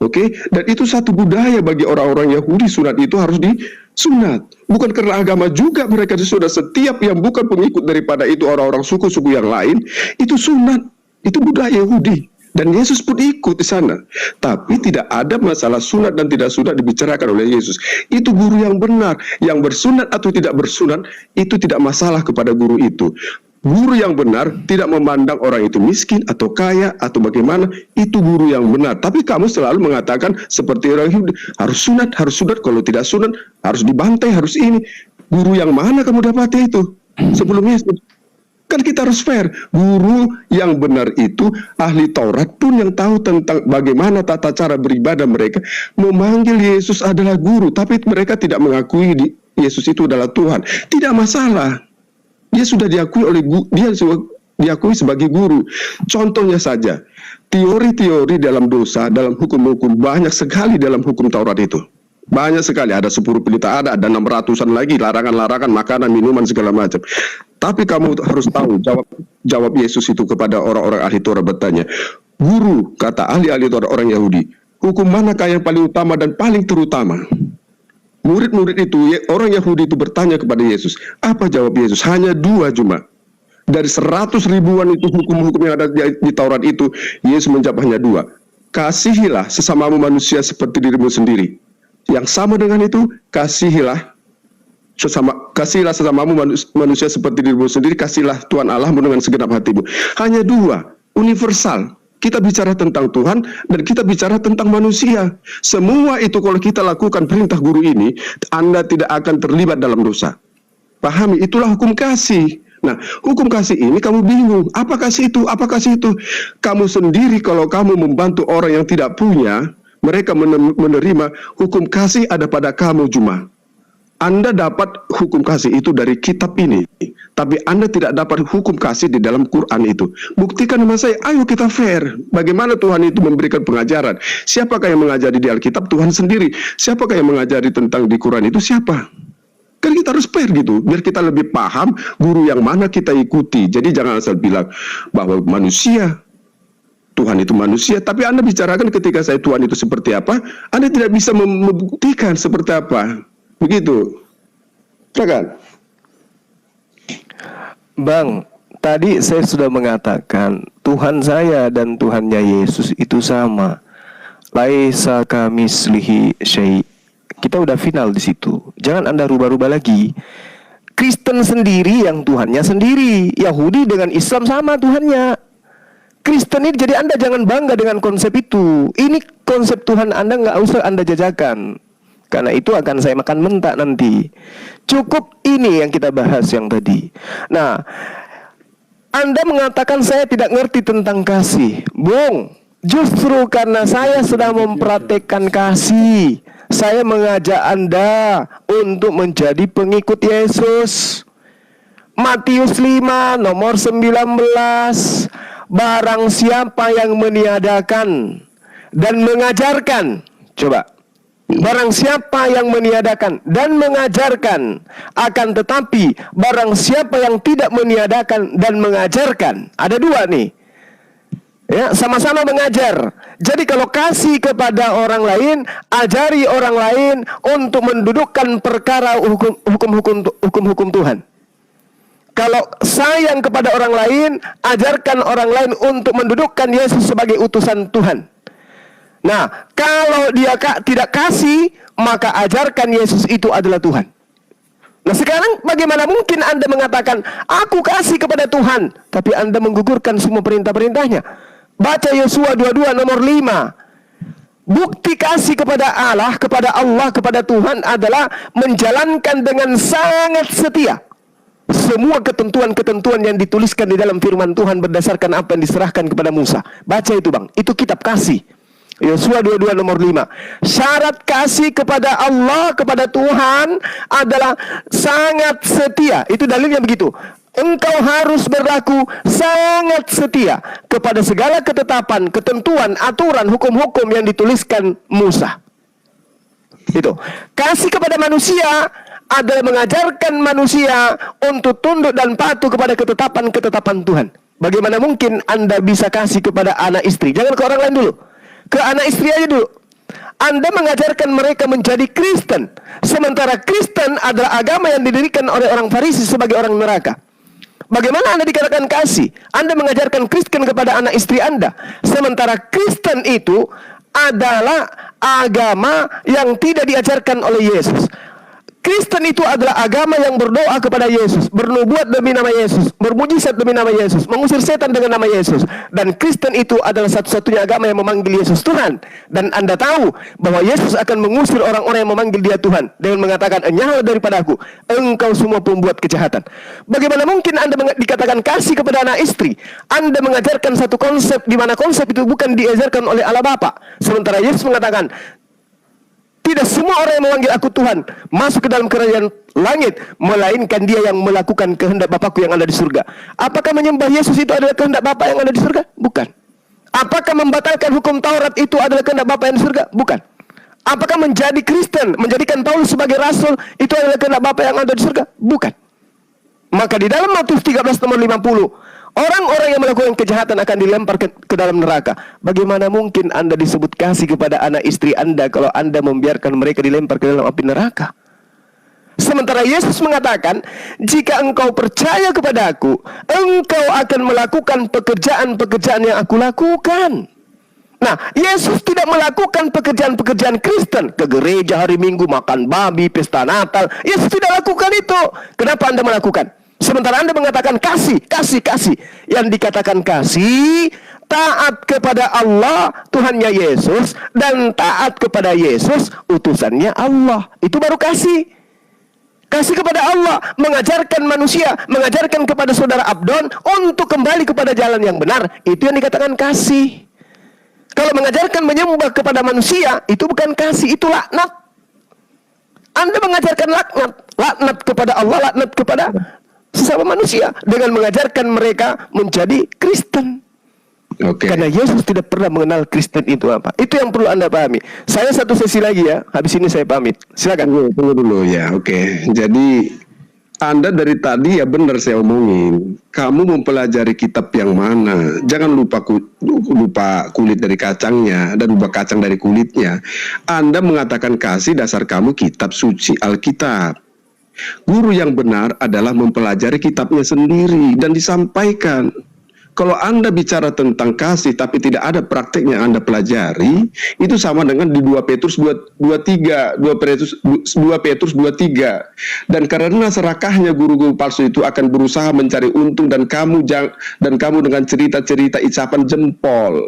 B: Oke, dan itu satu budaya bagi orang-orang Yahudi. Sunat itu harus disunat. Bukan karena agama juga mereka sudah, setiap yang bukan pengikut daripada itu orang-orang suku-suku yang lain itu sunat. Itu budaya Yahudi. Dan Yesus pun ikut di sana. Tapi tidak ada masalah sunat dan tidak sunat dibicarakan oleh Yesus. Itu guru yang benar. Yang bersunat atau tidak bersunat itu tidak masalah kepada guru itu. Guru yang benar tidak memandang orang itu miskin atau kaya atau bagaimana, itu guru yang benar. Tapi kamu selalu mengatakan seperti orang Yahudi, harus sunat, kalau tidak sunat harus dibantai, harus ini. Guru yang mana kamu dapati itu sebelum Yesus? Kan kita harus fair. Guru yang benar itu ahli Taurat pun yang tahu tentang bagaimana tata cara beribadah mereka, memanggil Yesus adalah guru, tapi mereka tidak mengakui Yesus itu adalah Tuhan. Tidak masalah. Dia sudah diakui diakui sebagai guru. Contohnya saja, teori-teori dalam dosa, dalam hukum-hukum, banyak sekali dalam hukum Taurat itu. Banyak sekali, ada 10 pelita, ada 600-an lagi, larangan-larangan, makanan, minuman, segala macam. Tapi kamu harus tahu, jawab Yesus itu kepada orang-orang ahli Taurat, bertanya, guru, kata ahli-ahli Taurat orang Yahudi, hukum manakah yang paling utama dan paling terutama? Murid-murid itu, orang Yahudi itu bertanya kepada Yesus. Apa jawab Yesus? Hanya 2 cuma. Dari 100 ribuan itu hukum-hukum yang ada di Taurat itu, Yesus menjawab hanya 2. Kasihilah sesamamu manusia seperti dirimu sendiri. Yang sama dengan itu, kasihilah sesamamu manusia seperti dirimu sendiri, kasihlah Tuhan Allahmu dengan segenap hatimu. Hanya 2, universal. Kita bicara tentang Tuhan dan kita bicara tentang manusia. Semua itu kalau kita lakukan perintah guru ini, Anda tidak akan terlibat dalam dosa. Pahami, itulah hukum kasih. Nah, hukum kasih ini kamu bingung, apa kasih itu, apa kasih itu. Kamu sendiri kalau kamu membantu orang yang tidak punya, mereka menerima hukum kasih ada pada kamu cuma. Anda dapat hukum kasih itu dari kitab ini, tapi Anda tidak dapat hukum kasih di dalam Quran itu. Buktikan sama saya, ayo kita fair. Bagaimana Tuhan itu memberikan pengajaran? Siapakah yang mengajari di Alkitab? Tuhan sendiri. Siapakah yang mengajari tentang di Quran itu? Siapa? Kan kita harus fair gitu, biar kita lebih paham guru yang mana kita ikuti. Jadi jangan asal bilang bahwa manusia, Tuhan itu manusia, tapi Anda bicarakan ketika saya Tuhan itu seperti apa, Anda tidak bisa membuktikan seperti apa. Begitu. Silakan.
A: Bang, tadi saya sudah mengatakan Tuhan saya dan Tuhannya Yesus itu sama. Laisa kamislihi syai'. Kita udah final di situ. Jangan Anda rubah-rubah lagi. Kristen sendiri yang Tuhannya sendiri. Yahudi dengan Islam sama Tuhannya. Kristen ini, jadi Anda jangan bangga dengan konsep itu. Ini konsep Tuhan Anda, nggak usah Anda jajakan. Karena itu akan saya makan mentah nanti. Cukup ini yang kita bahas yang tadi. Nah, Anda mengatakan saya tidak ngerti tentang kasih. Bung, justru karena saya sedang mempraktekkan kasih, saya mengajak Anda untuk menjadi pengikut Yesus. Matius 5 nomor 19. Barang siapa yang meniadakan dan mengajarkan, coba. Barang siapa yang meniadakan dan mengajarkan, akan tetapi barang siapa yang tidak meniadakan dan mengajarkan, ada 2 nih. Ya, sama-sama mengajar. Jadi kalau kasih kepada orang lain, ajari orang lain untuk mendudukkan perkara hukum-hukum Tuhan. Kalau sayang kepada orang lain, ajarkan orang lain untuk mendudukkan Yesus sebagai utusan Tuhan. Nah, kalau dia tidak kasih, maka ajarkan Yesus itu adalah Tuhan. Nah, sekarang bagaimana mungkin Anda mengatakan, aku kasih kepada Tuhan, tapi Anda menggugurkan semua perintah-perintahnya? Baca Yosua 22 nomor 5. Bukti kasih kepada Allah, kepada Tuhan adalah menjalankan dengan sangat setia semua ketentuan-ketentuan yang dituliskan di dalam firman Tuhan berdasarkan apa yang diserahkan kepada Musa. Baca itu bang, itu kitab kasih. Yosua 22 nomor 5. Syarat kasih kepada Allah, kepada Tuhan adalah sangat setia. Itu dalilnya begitu. Engkau harus berlaku sangat setia kepada segala ketetapan, ketentuan, aturan, hukum-hukum yang dituliskan Musa. Itu. Kasih kepada manusia adalah mengajarkan manusia untuk tunduk dan patuh kepada ketetapan-ketetapan Tuhan. Bagaimana mungkin Anda bisa kasih kepada anak istri? Jangan ke orang lain dulu. Ke anak istri aja dulu. Anda mengajarkan mereka menjadi Kristen. Sementara Kristen adalah agama yang didirikan oleh orang Farisi sebagai orang neraka. Bagaimana Anda dikatakan kasih? Anda mengajarkan Kristen kepada anak istri Anda. Sementara Kristen itu adalah agama yang tidak diajarkan oleh Yesus. Kristen itu adalah agama yang berdoa kepada Yesus, bernubuat demi nama Yesus, bermujizat demi nama Yesus, mengusir setan dengan nama Yesus. Dan Kristen itu adalah satu-satunya agama yang memanggil Yesus Tuhan. Dan Anda tahu bahwa Yesus akan mengusir orang-orang yang memanggil dia Tuhan dengan mengatakan, "Enyahlah daripadaku, engkau semua pembuat kejahatan." Bagaimana mungkin Anda dikatakan kasih kepada anak istri? Anda mengajarkan satu konsep di mana konsep itu bukan diajarkan oleh Allah Bapa. Sementara Yesus mengatakan, tidak semua orang yang memanggil aku Tuhan masuk ke dalam kerajaan langit, melainkan dia yang melakukan kehendak Bapakku yang ada di surga. Apakah menyembah Yesus itu adalah kehendak Bapa yang ada di surga? Bukan. Apakah membatalkan hukum Taurat itu adalah kehendak Bapa yang di surga? Bukan. Apakah menjadi Kristen, menjadikan Paulus sebagai rasul itu adalah kehendak Bapa yang ada di surga? Bukan. Maka di dalam Matius 13 nomor 50, orang-orang yang melakukan kejahatan akan dilempar ke dalam neraka. Bagaimana mungkin Anda disebut kasih kepada anak istri Anda kalau Anda membiarkan mereka dilempar ke dalam api neraka? Sementara Yesus mengatakan, jika engkau percaya kepada aku, engkau akan melakukan pekerjaan-pekerjaan yang aku lakukan. Nah, Yesus tidak melakukan pekerjaan-pekerjaan Kristen. Ke gereja hari Minggu, makan babi, pesta Natal. Yesus tidak lakukan itu. Kenapa Anda melakukan? Sementara Anda mengatakan kasih. Yang dikatakan kasih, taat kepada Allah, Tuhannya Yesus, dan taat kepada Yesus, utusannya Allah. Itu baru kasih. Kasih kepada Allah, mengajarkan manusia, mengajarkan kepada saudara Abdon untuk kembali kepada jalan yang benar. Itu yang dikatakan kasih. Kalau mengajarkan menyembah kepada manusia, itu bukan kasih, itu laknat. Anda mengajarkan laknat kepada Allah, laknat kepada sesama manusia dengan mengajarkan mereka menjadi Kristen. Karena Yesus tidak pernah mengenal Kristen itu apa. Itu yang perlu Anda pahami. Saya satu sesi lagi ya, habis ini saya pamit. Silakan.
C: Tunggu dulu ya, oke. Jadi Anda dari tadi ya benar saya omongin. Kamu mempelajari kitab yang mana? Jangan lupa kulit dari kacangnya dan lupa kacang dari kulitnya. Anda mengatakan kasih dasar kamu kitab suci Alkitab. Guru yang benar adalah mempelajari kitabnya sendiri dan disampaikan. Kalau Anda bicara tentang kasih tapi tidak ada prakteknya yang Anda pelajari, itu sama dengan di 2 Petrus 2:3. Dan karena serakahnya guru-guru palsu itu akan berusaha mencari untung dan kamu dengan cerita-cerita isapan jempol.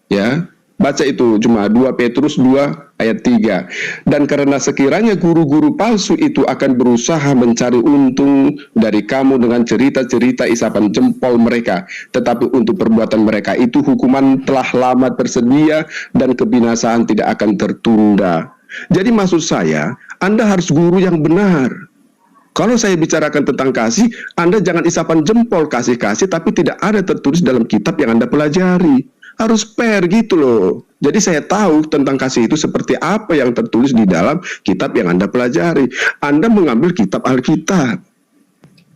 C: Ya. Baca itu cuma 2 Petrus 2 ayat 3. Dan karena sekiranya guru-guru palsu itu akan berusaha mencari untung dari kamu dengan cerita-cerita isapan jempol mereka, tetapi untuk perbuatan mereka itu hukuman telah lama tersedia dan kebinasaan tidak akan tertunda. Jadi maksud saya, Anda harus guru yang benar. Kalau saya bicarakan tentang kasih, Anda jangan isapan jempol kasih-kasih tapi tidak ada tertulis dalam kitab yang Anda pelajari. Harus fair gitu loh. Jadi saya tahu tentang kasih itu seperti apa yang tertulis di dalam kitab yang Anda pelajari. Anda mengambil kitab Alkitab.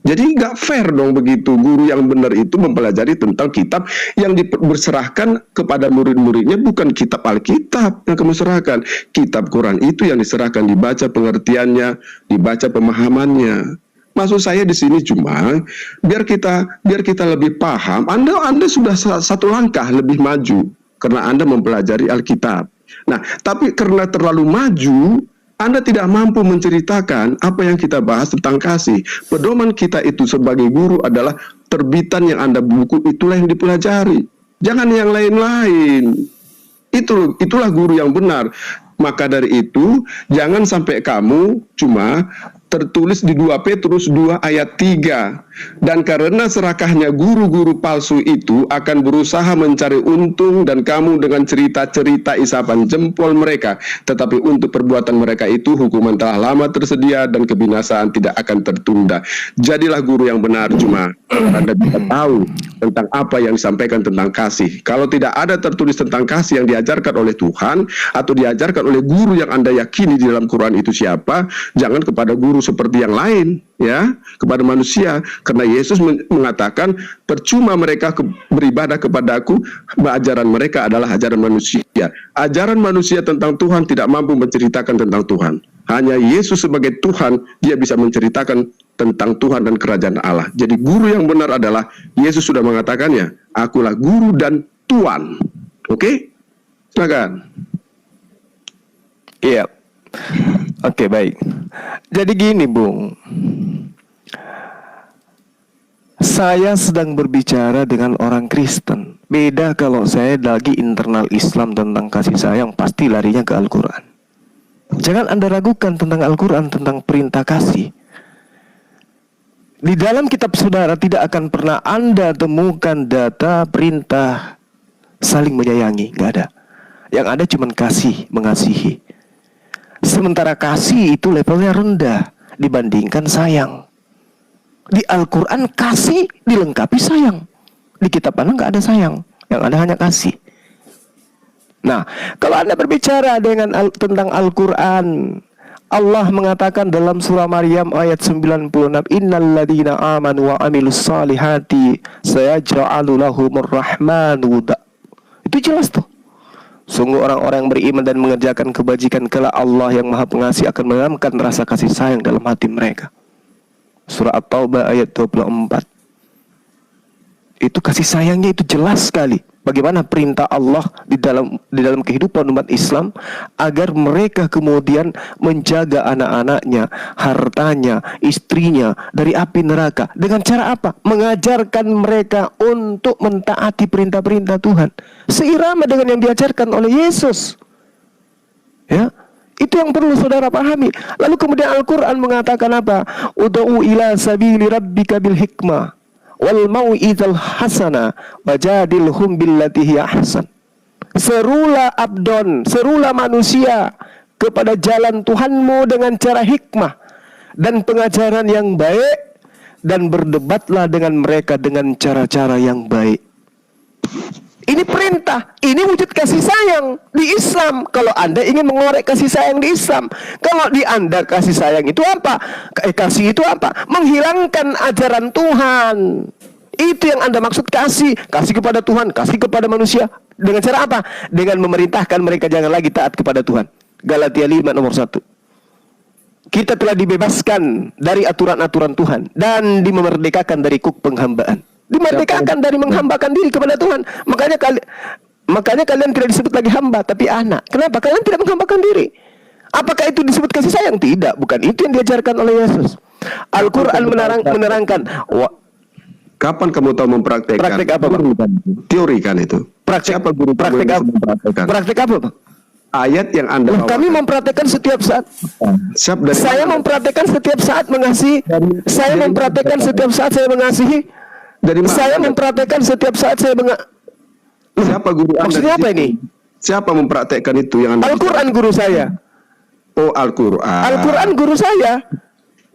C: Jadi nggak fair dong begitu. Guru yang benar itu mempelajari tentang kitab yang diserahkan kepada murid-muridnya, bukan kitab Alkitab yang kamu serahkan. Kitab Quran itu yang diserahkan, dibaca pengertiannya, dibaca pemahamannya. Maksud saya di sini cuma biar kita lebih paham. Anda sudah satu langkah lebih maju karena Anda mempelajari Alkitab. Nah, tapi karena terlalu maju, Anda tidak mampu menceritakan apa yang kita bahas tentang kasih. Pedoman kita itu sebagai guru adalah terbitan yang Anda buku, itulah yang dipelajari. Jangan yang lain-lain.
B: Itulah guru yang benar. Maka dari itu, jangan sampai kamu cuma tertulis di 2 Petrus 2 ayat 3. Dan karena serakahnya guru-guru palsu itu akan berusaha mencari untung, dan kamu dengan cerita-cerita isapan jempol mereka. Tetapi untuk perbuatan mereka itu hukuman telah lama tersedia dan kebinasaan tidak akan tertunda. Jadilah guru yang benar, cuma Anda bisa tahu tentang apa yang disampaikan tentang kasih. Kalau tidak ada tertulis tentang kasih yang diajarkan oleh Tuhan atau diajarkan oleh guru yang Anda yakini di dalam Quran itu siapa, jangan kepada guru seperti yang lain, ya, kepada manusia. Karena Yesus mengatakan percuma mereka beribadah kepadaku, ajaran mereka adalah ajaran manusia. Ajaran manusia tentang Tuhan tidak mampu menceritakan tentang Tuhan. Hanya Yesus sebagai Tuhan, dia bisa menceritakan tentang Tuhan dan kerajaan Allah. Jadi guru yang benar adalah Yesus sudah mengatakannya, akulah guru dan Tuan. Oke? Silakan.
A: Iya. Oke, baik. Jadi gini, Bung. Saya sedang berbicara dengan orang Kristen. Beda kalau saya lagi internal Islam tentang kasih sayang, pasti larinya ke Al-Quran. Jangan Anda ragukan tentang Al-Quran, tentang perintah kasih. Di dalam kitab saudara tidak akan pernah Anda temukan data perintah saling menyayangi. Nggak ada. Yang ada cuma kasih, mengasihi. Sementara kasih itu levelnya rendah dibandingkan sayang. Di Al-Quran kasih dilengkapi sayang. Di kitab mana nggak ada sayang, yang ada hanya kasih. Nah, kalau Anda berbicara dengan tentang Al-Quran, Allah mengatakan dalam surah Maryam ayat 96, Innal ladhina amanu wa amilus salihati sayaj'alu lahumur rahmanu wudda. Itu jelas tuh. Sungguh orang-orang yang beriman dan mengerjakan kebajikan, kelak Allah yang Maha Pengasih akan menanamkan rasa kasih sayang dalam hati mereka. Surah At-Taubah ayat 24. Itu kasih sayangnya itu jelas sekali. Bagaimana perintah Allah di dalam kehidupan umat Islam agar mereka kemudian menjaga anak-anaknya, hartanya, istrinya dari api neraka. Dengan cara apa? Mengajarkan mereka untuk mentaati perintah-perintah Tuhan. Seirama dengan yang diajarkan oleh Yesus. Ya. Itu yang perlu saudara pahami. Lalu kemudian Al-Quran mengatakan apa? Ud'u ila sabili rabbika bil hikmah wal mau'izal hasana wajadilhum billati hiya ahsan. Serulah abdon, serulah manusia kepada jalan Tuhanmu dengan cara hikmah dan pengajaran yang baik, dan berdebatlah dengan mereka dengan cara-cara yang baik. Ini perintah, ini wujud kasih sayang di Islam. Kalau Anda ingin mengorek kasih sayang di Islam, kalau di Anda kasih sayang itu apa? Kasih itu apa? Menghilangkan ajaran Tuhan. Itu yang Anda maksud kasih. Kasih kepada Tuhan, kasih kepada manusia. Dengan cara apa? Dengan memerintahkan mereka jangan lagi taat kepada Tuhan. Galatia 5 nomor 1. Kita telah dibebaskan dari aturan-aturan Tuhan dan dimerdekakan dari kuk penghambaan. Dimerdekakan dari menghambakan diri kepada Tuhan. Makanya kalian tidak disebut lagi hamba, tapi anak. Kenapa? Kalian tidak menghambakan diri. Apakah itu disebut kasih sayang? Tidak, bukan itu yang diajarkan oleh Yesus. Al-Quran menerangkan.
B: Kapan kamu tahu mempraktekkan?
A: Praktek apa, Bang?
B: Teori kan itu.
A: Siapa guru
B: praktek
A: apa? Praktek apa, Bang?
B: Ayat yang Anda bawakan.
A: Kami mempraktekkan setiap saat. Saya mempraktekkan setiap saat mengasihi. Saya mempraktekkan setiap saat saya mengasihi. Saya mempraktekkan setiap saat saya
B: Siapa guru Anda?
A: Maksudnya apa ini?
B: Siapa mempraktekkan itu yang Anda?
A: Al-Quran guru saya.
B: Oh, Al-Quran.
A: Al-Quran guru saya.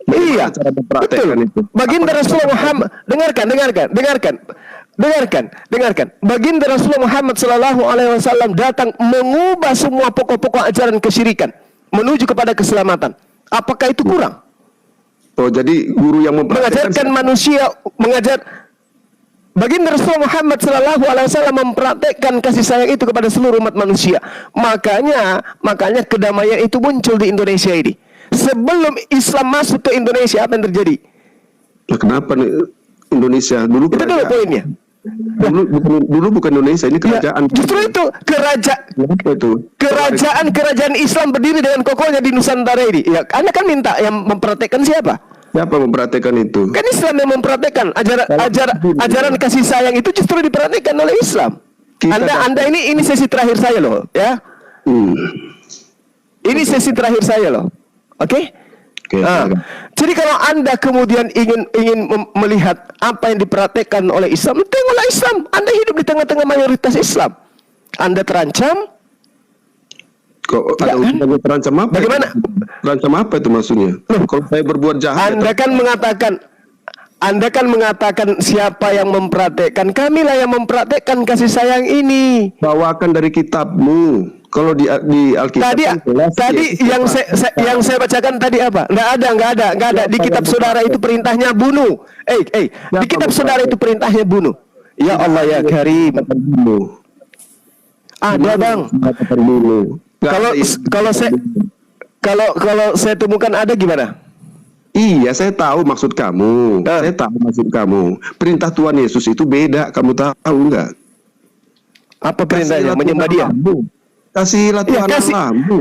A: Iya, betul. Baginda Rasulullah Muhammad, dengarkan. Baginda Rasulullah Muhammad Sallallahu Alaihi Wasallam datang mengubah semua pokok-pokok ajaran kesyirikan menuju kepada keselamatan. Apakah itu kurang?
B: Oh, jadi guru yang
A: mengajarkan manusia, Baginda Rasulullah Muhammad Sallallahu Alaihi Wasallam mempraktekkan kasih sayang itu kepada seluruh umat manusia. Makanya kedamaian itu muncul di Indonesia ini. Sebelum Islam masuk ke Indonesia, apa yang terjadi?
B: Nah, kenapa nih Indonesia dulu?
A: Itu dulu poinnya.
B: Dulu bukan Indonesia, ini kerajaan.
A: Ya, justru itu kerajaan Islam berdiri dengan kokohnya di Nusantara ini. Ya, Anda kan minta yang mempraktekkan siapa?
B: Siapa mempraktekkan itu?
A: Kan Islam yang mempraktekkan ajaran kasih sayang itu justru diperhatikan oleh Islam. Anda ini sesi terakhir saya loh, ya. Ini sesi terakhir saya loh. Oke? Jadi kalau Anda kemudian ingin melihat apa yang dipraktekkan oleh Islam, tengoklah Islam. Anda hidup di tengah-tengah mayoritas Islam. Anda terancam.
C: Kok ada urusannya terancam apa?
A: Bagaimana?
C: Terancam apa itu maksudnya? Kalau saya berbuat jahat,
A: Anda kan mengatakan siapa yang mempraktekkan? Kamilah yang mempraktekkan kasih sayang ini.
C: bawakan dari kitabmu. Kalau di Alkitab
A: Tadi yang saya bacakan tadi apa? Nggak ada. Di kitab saudara itu perintahnya bunuh. Di kitab saudara itu perintahnya bunuh. Ya Allah ya Karim. Ada bang. Kalau saya temukan ada gimana?
C: Iya, saya tahu maksud kamu. Saya tahu maksud kamu. Perintah Tuhan Yesus itu beda. Kamu tahu nggak?
A: Apa perintahnya? Menyembah Dia.
C: Kasihilah Tuhan Allahmu.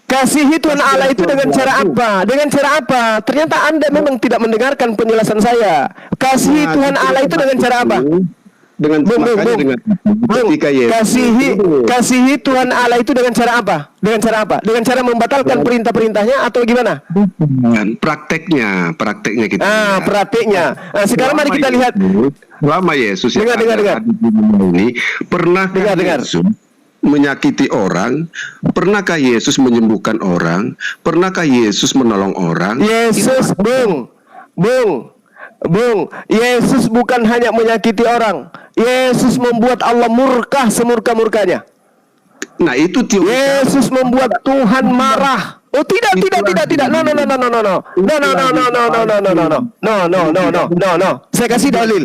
A: Kasihi Tuhan Allah itu dengan cara apa? Dengan cara apa? Ternyata Anda memang tidak mendengarkan penjelasan saya. Kasihi Tuhan Allah itu dengan cara apa?
C: Dengan ketika Yesus
A: kasihi Tuhan Allah itu dengan cara apa? Dengan cara apa? Dengan cara membatalkan perintah-perintahnya atau gimana?
C: Prakteknya kita.
A: Prakteknya. Nah, sekarang mari kita lihat.
C: Selama Yesus
A: dengar.
C: Ini pernah Yesus menyakiti orang? Pernahkah Yesus menyembuhkan orang? Pernahkah Yesus menolong orang?
A: Yesus, Bung, Yesus bukan hanya menyakiti orang. Yesus membuat Allah murka semurka-murkanya.
C: Nah, itu teori.
A: Yesus membuat Tuhan marah. Oh tidak. No. Saya kasih dalil.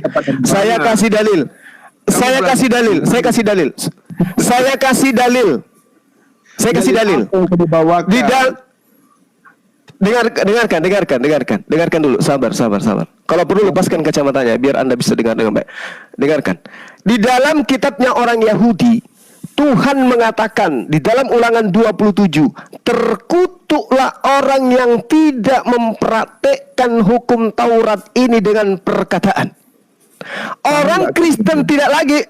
A: Dengarkan dulu. Sabar. Kalau perlu lepaskan kacamatanya biar Anda bisa dengar dengan baik. Dengarkan. Di dalam kitabnya orang Yahudi, Tuhan mengatakan di dalam Ulangan 27, terkutuklah orang yang tidak mempraktekkan hukum Taurat ini dengan perkataan. Orang Kristen tidak lagi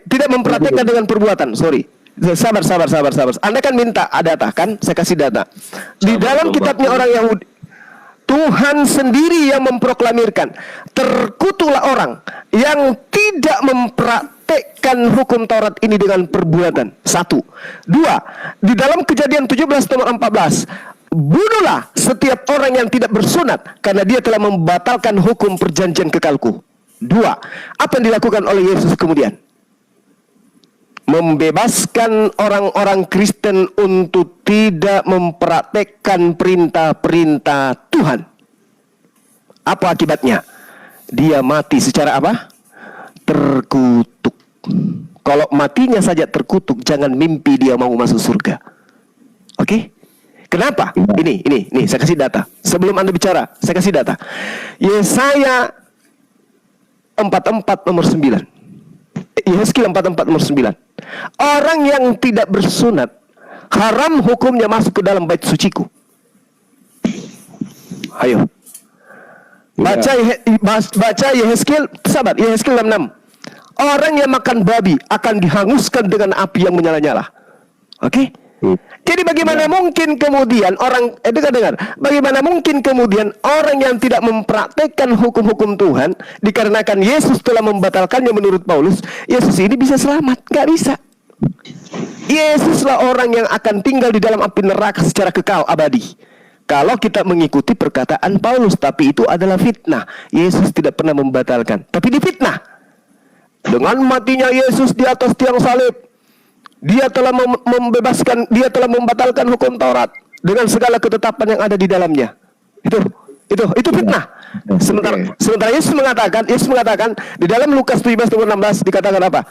A: tidak mempraktekkan dengan perbuatan. Sorry. Sabar. Anda kan minta data kan? Saya kasih data. Di dalam kitabnya orang Yahudi, Tuhan sendiri yang memproklamirkan, terkutuklah orang yang tidak mempraktekkan hukum Taurat ini dengan perbuatan. 1. 2. Di dalam Kejadian 17 nomor 14, bunuhlah setiap orang yang tidak bersunat karena dia telah membatalkan hukum perjanjian kekalku. 2. Apa yang dilakukan oleh Yesus kemudian? Membebaskan orang-orang Kristen untuk tidak mempraktekkan perintah-perintah Tuhan. Apa akibatnya? Dia mati secara apa? Terkutuk. Kalau matinya saja terkutuk, jangan mimpi dia mau masuk surga. Oke? Kenapa? Ini, saya kasih data. Sebelum Anda bicara, saya kasih data. Yesaya 44 nomor 9. Yehezkiel 44 nomor 9. Orang yang tidak bersunat, haram hukumnya masuk ke dalam bait suciku. Ayo. Baca Yehezkiel, sahabat, Yehezkiel 66. Orang yang makan babi akan dihanguskan dengan api yang menyala-nyala. Oke? Jadi bagaimana mungkin kemudian orang dengar, bagaimana mungkin kemudian orang yang tidak mempraktekkan hukum-hukum Tuhan dikarenakan Yesus telah membatalkannya menurut Paulus, Yesus ini bisa selamat? Gak bisa. Yesuslah orang yang akan tinggal di dalam api neraka secara kekal abadi. Kalau kita mengikuti perkataan Paulus, tapi itu adalah fitnah. Yesus tidak pernah membatalkan, tapi difitnah. Dengan matinya Yesus di atas tiang salib, Dia telah membebaskan, Dia telah membatalkan hukum Taurat dengan segala ketetapan yang ada di dalamnya. Itu fitnah. Sementara Yesus mengatakan di dalam Lukas 17:16 dikatakan apa?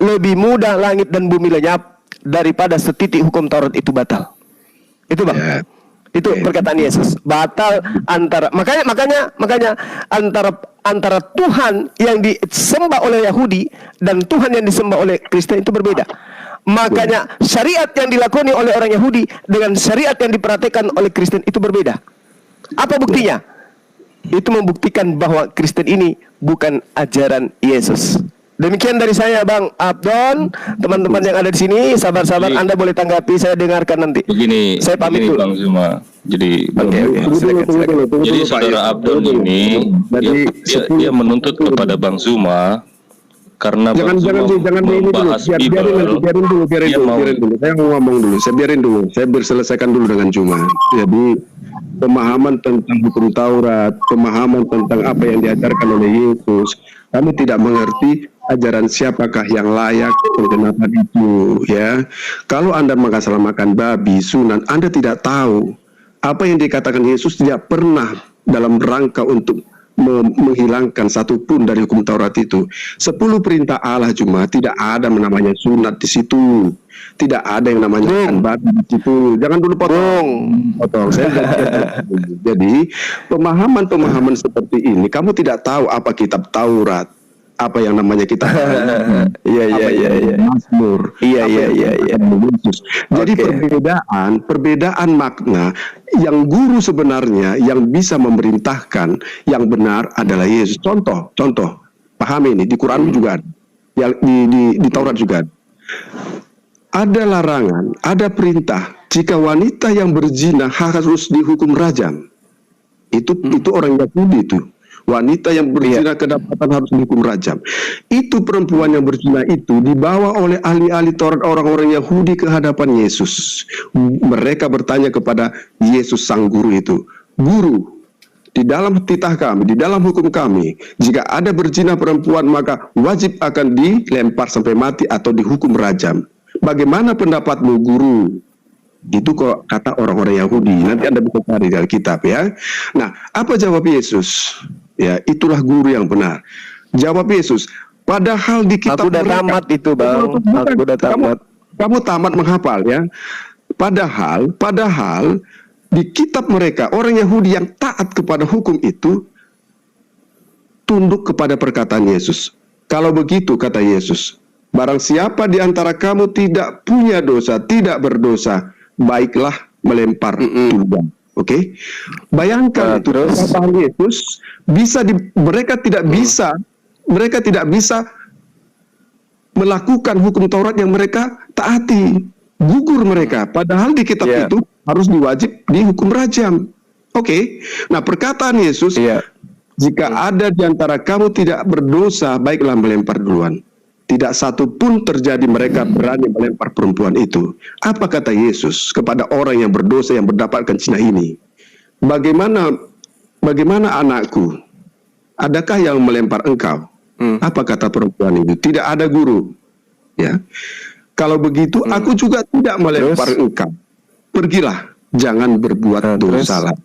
A: Lebih mudah langit dan bumi lenyap daripada setitik hukum Taurat itu batal. Itu bang. Itu perkataan Yesus. Batal makanya antara Tuhan yang disembah oleh Yahudi dan Tuhan yang disembah oleh Kristen itu berbeda. Makanya syariat yang dilakoni oleh orang Yahudi dengan syariat yang diperhatikan oleh Kristen itu berbeda. Apa buktinya? Itu membuktikan bahwa Kristen ini bukan ajaran Yesus. Demikian dari saya, Bang Abdon. Teman-teman yang ada di sini, sabar-sabar,
D: Jadi-
A: Anda boleh tanggapi. Saya dengarkan nanti.
D: Begini,
A: Saya pamit
D: begini
A: dulu.
D: Bang Zuma. Jadi
A: Oke. Silakan.
D: Jadi saudara Abdon ini dia menuntut kepada Bang Zuma karena Bang Zuma
C: jangan ini dulu,
D: membahas
C: biarin dulu.
D: Dia mau-
C: Saya mau ngomong dulu, biarin dulu. Saya selesaikan dulu dengan Juma. Jadi pemahaman tentang hukum Taurat, pemahaman tentang apa yang diajarkan oleh Yesus, kami tidak mengerti ajaran siapakah yang layak penggenapan itu, ya. Kalau Anda mengasalamakan babi, sunat, Anda tidak tahu apa yang dikatakan Yesus tidak pernah dalam rangka untuk menghilangkan satu pun dari hukum Taurat itu. 10 perintah Allah cuma tidak ada namanya sunat di situ. Tidak ada yang namanya makan babi di situ. Jangan dulu potong. Jadi pemahaman seperti ini kamu tidak tahu apa kitab Taurat, apa yang namanya kitab Mazmur. Jadi perbedaan makna yang guru sebenarnya yang bisa memerintahkan yang benar adalah Yesus. Contoh, pahami ini di Quran juga ada, yang di Taurat juga ada. Ada larangan, ada perintah jika wanita yang berzina harus dihukum rajam. Itu orang Yahudi itu. Wanita yang berzina kedapatan harus dihukum rajam. Itu perempuan yang berzina itu dibawa oleh ahli-ahli Taurat orang-orang Yahudi ke hadapan Yesus. Mereka bertanya kepada Yesus sang guru itu, "Guru, di dalam titah kami, di dalam hukum kami, jika ada berzina perempuan maka wajib akan dilempar sampai mati atau dihukum rajam. Bagaimana pendapatmu, guru?" Itu kok kata orang-orang Yahudi. Nanti Anda bisa cari dari kitab, ya. Nah, apa jawab Yesus? Ya, itulah guru yang benar. Jawab Yesus, padahal di kitab
A: Aku udah tamat itu, Bang. Aku udah tamat.
C: Kamu tamat menghafal, ya. Padahal di kitab mereka orang Yahudi yang taat kepada hukum itu tunduk kepada perkataan Yesus. Kalau begitu kata Yesus, barang siapa di antara kamu tidak punya dosa, tidak berdosa, baiklah melempar tuban. Oke, bayangkan itu perkataan Yesus mereka tidak bisa melakukan hukum Taurat yang mereka taati, gugur mereka. Padahal di kitab itu harus diwajib dihukum rajam. Oke, nah perkataan Yesus, jika ada di antara kamu tidak berdosa, baiklah melempar duluan. Tidak satu pun terjadi mereka berani melempar perempuan itu. Apa kata Yesus kepada orang yang berdosa yang mendapatkan zina ini? Bagaimana anakku? Adakah yang melempar engkau? Apa kata perempuan itu? Tidak ada, guru. Ya. Kalau begitu aku juga tidak melempar engkau. Pergilah, jangan berbuat dosa lagi.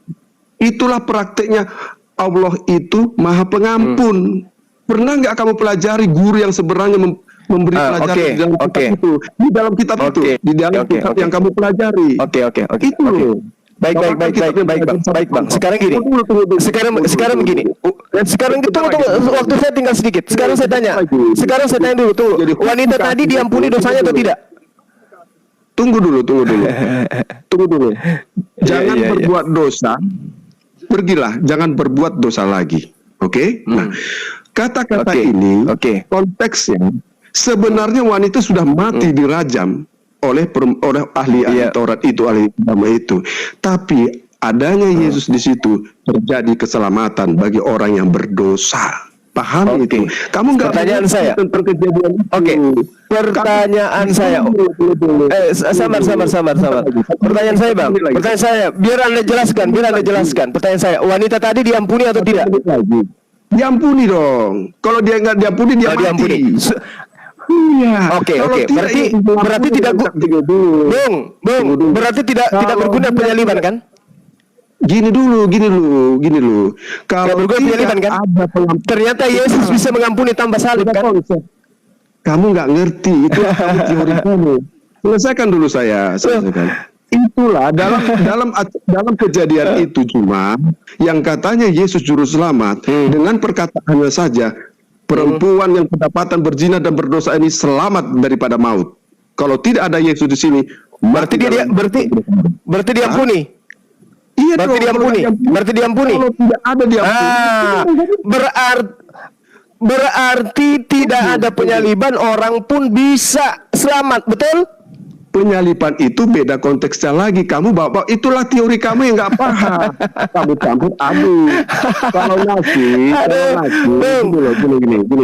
C: Itulah prakteknya Allah itu Maha Pengampun. Pernah nggak kamu pelajari guru yang sebenarnya memberi pelajaran di dalam kitab itu? Di dalam kitab itu, di dalam kitab yang kamu pelajari. Itu loh.
A: Baik, Bang. Sekarang gini. Sekarang begini. Sekarang tunggu. Waktu saya tinggal sedikit. Sekarang saya tanya dulu. Tunggu. Wanita tadi diampuni dosanya atau tidak?
C: Tunggu dulu. Jangan berbuat dosa. Pergilah, jangan berbuat dosa lagi. Oke? Nah, kata-kata ini konteksnya sebenarnya wanita sudah mati dirajam oleh ahli Taurat itu, ahli agama itu. Tapi adanya Yesus di situ terjadi keselamatan bagi orang yang berdosa. Paham itu? Kamu nggak
A: pertanyaan saya
C: tentang kejadian itu.
A: Pertanyaan saya. Sabar. Pertanyaan saya, Bang. Pertanyaan saya, biar Anda jelaskan. Pertanyaan saya, wanita tadi diampuni atau tidak?
C: Diampuni dong. Kalau dia nggak diampuni, dia mati. Iya.
A: Oke. Berarti tidak berarti tidak berguna penyaliban, kan?
C: Gini dulu. Kalau
A: berguna penyaliban, kan? Ternyata Yesus bisa mengampuni tanpa salib, kan?
C: Kamu nggak ngerti, itu teori kamu. Selesaikan dulu saya. Itulah dalam kejadian itu cuma yang katanya Yesus juru selamat dengan perkataannya saja perempuan yang kedapatan berzina dan berdosa ini selamat daripada maut. Kalau tidak ada Yesus di sini,
A: berarti diampuni.
C: Iya,
A: berarti diampuni.
C: Kalau tidak ada diampuni.
A: berarti tidak ada penyaliban, orang pun bisa selamat, betul?
B: Penyaliban itu beda konteksnya lagi. Kamu bawa, itulah teori kamu yang nggak paham. Kamu campur aduk. Kalau nasi, gini.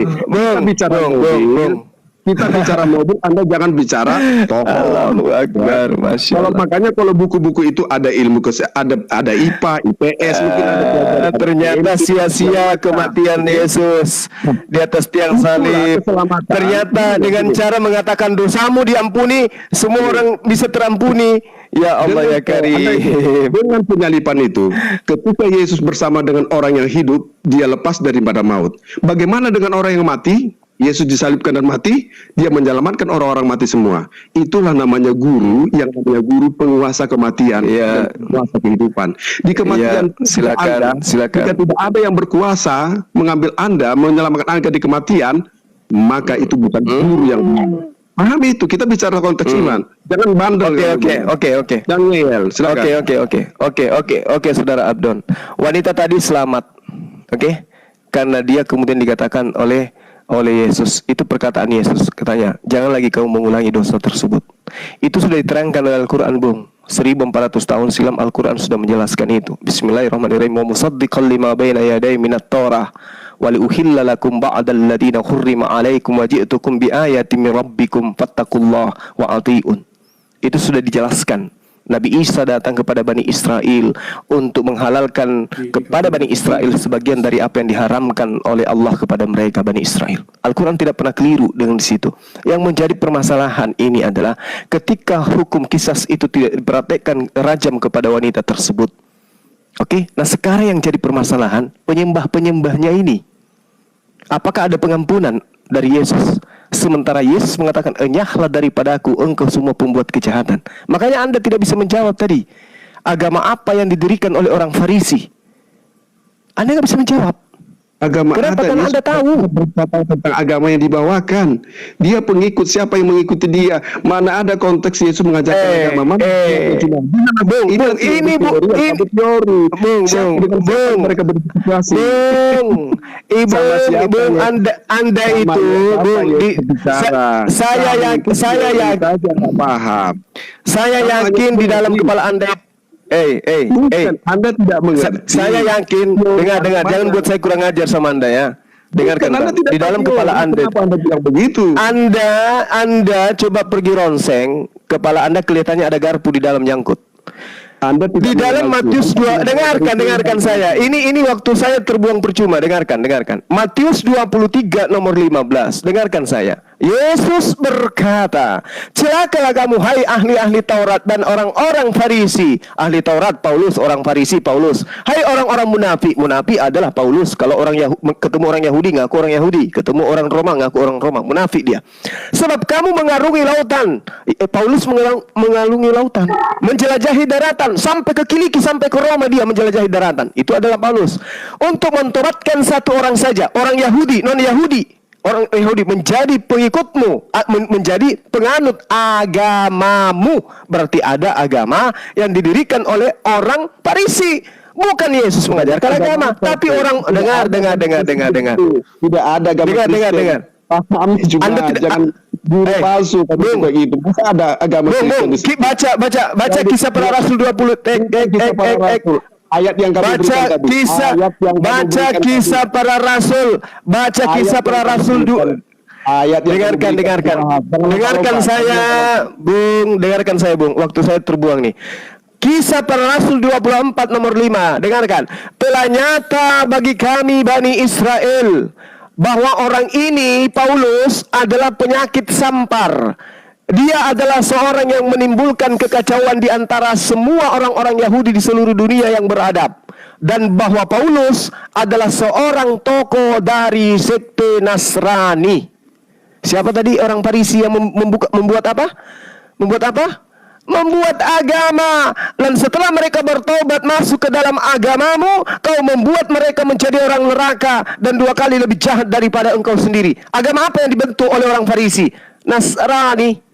B: Kita bicara mobil, kita bicara mobil, Anda jangan bicara tokoh.
A: Allahu Akbar, Masya
B: Kalau
A: Allah.
B: makanya kalau buku-buku itu ada ilmu ada IPA, IPS, mungkin ada pelajaran.
A: Ternyata sia-sia kematian Yesus di atas tiang salib.
B: keselamatan.
A: Ternyata dengan cara mengatakan dosamu diampuni, semua orang bisa terampuni. Ya Allah ya Karim.
B: Dengan penyalipan itu, ketika Yesus bersama dengan orang yang hidup, dia lepas daripada maut. Bagaimana dengan orang yang mati? Yesus disalibkan dan mati, dia menyelamatkan orang-orang mati semua. Itulah namanya guru, yang namanya guru penguasa kematian dan penguasa kehidupan. Di kematian
A: silakan.
B: jika tidak ada yang berkuasa mengambil Anda, menyelamatkan Anda di kematian, maka itu bukan guru yang paham itu. Kita bicara konteks iman. Jangan bandel.
A: Oke.
B: Daniel, silakan.
A: Oke, Saudara Abdon. Wanita tadi selamat. Oke? Karena dia kemudian dikatakan oleh Yesus, itu perkataan Yesus, katanya, jangan lagi kamu mengulangi dosa tersebut. Itu sudah diterangkan oleh Al-Quran, Bung. 1400 tahun silam Al-Quran sudah menjelaskan itu. Bismillahirrahmanirrahim. Wa musaddiqan lima baina yaday minat Torah wa liuhilla lakum ba'dal ladina hurrima alaikum wa ji'tukum bi ayatin min rabbikum fattaqullaha wa ati'un. Itu sudah dijelaskan. Nabi Isa datang kepada Bani Israel untuk menghalalkan kepada Bani Israel sebagian dari apa yang diharamkan oleh Allah kepada mereka, Bani Israel. Al-Quran tidak pernah keliru dengan di situ. Yang menjadi permasalahan ini adalah ketika hukum kisas itu tidak diperhatikan rajam kepada wanita tersebut. Oke, nah sekarang yang jadi permasalahan penyembah-penyembahnya ini. Apakah ada pengampunan dari Yesus? Sementara Yesus mengatakan, enyahlah daripadaku engkau semua pembuat kejahatan. Makanya Anda tidak bisa menjawab tadi, agama apa yang didirikan oleh orang Farisi? Anda nggak bisa menjawab.
B: Agama
A: Kenapa?
B: ada,
A: Karena Anda tahu
B: berkata tentang agama yang dibawakan. Dia pengikut, siapa yang mengikuti dia? Mana ada konteks Yesus mengajarkan agama? Mereka berdiskusi.
A: Ibu, Anda itu, saya yakin di dalam kepala Anda.
B: Anda tidak mengerti.
A: Saya yakin, dengar, jangan buat saya kurang ajar sama Anda ya. Dengarkan, Bang. Di dalam kepala Anda.
B: Kenapa Anda bilang begitu?
A: Anda coba pergi ronseng, kepala Anda kelihatannya ada garpu di dalam nyangkut.
B: Anda tidak
A: di dalam Matius 2, dengarkan saya. Ini waktu saya terbuang percuma, dengarkan. Matius 23 nomor 15. Dengarkan saya. Yesus berkata, celakalah kamu hai ahli-ahli Taurat dan orang-orang Farisi. Ahli Taurat Paulus, orang Farisi Paulus. Hai orang-orang munafik. Munafik adalah Paulus. Kalau ketemu orang Yahudi ngaku orang Yahudi, ketemu orang Roma ngaku orang Roma. Munafik dia. Sebab kamu mengarungi lautan. Paulus mengarungi lautan, menjelajahi daratan sampai ke Kiliki, sampai ke Roma dia menjelajahi daratan. Itu adalah Paulus. Untuk mentobatkan satu orang saja, orang Yahudi, non-Yahudi. Orang Yahudi menjadi pengikutmu, menjadi penganut agamamu. Berarti ada agama yang didirikan oleh orang Farisi. Bukan Yesus mengajarkan agama, tapi orang dengar.
B: Tidak ada agama.
A: Dengar.
B: Pahamnya juga
A: Anda tidak,
B: jangan guru palsu begitu. Masa ada agama Kristen di situ?
A: Baca kisah para rasul 20.
B: Ayat yang kami berikan tadi.
A: Baca kisah para rasul. Baca kisah para rasul.
B: Ayat yang
A: Dengarkan saya, Bung. Waktu saya terbuang nih. Kisah para Rasul 24 nomor 5. Dengarkan. Telah nyata bagi kami Bani Israel bahwa orang ini, Paulus, adalah penyakit sampar. Dia adalah seorang yang menimbulkan kekacauan di antara semua orang-orang Yahudi di seluruh dunia yang beradab. Dan bahwa Paulus adalah seorang tokoh dari sekte Nasrani. Siapa tadi orang Farisi yang membuat apa? Membuat agama. Dan setelah mereka bertobat masuk ke dalam agamamu, kau membuat mereka menjadi orang neraka dan 2 kali lebih jahat daripada engkau sendiri. Agama apa yang dibentuk oleh orang Farisi? Nasrani.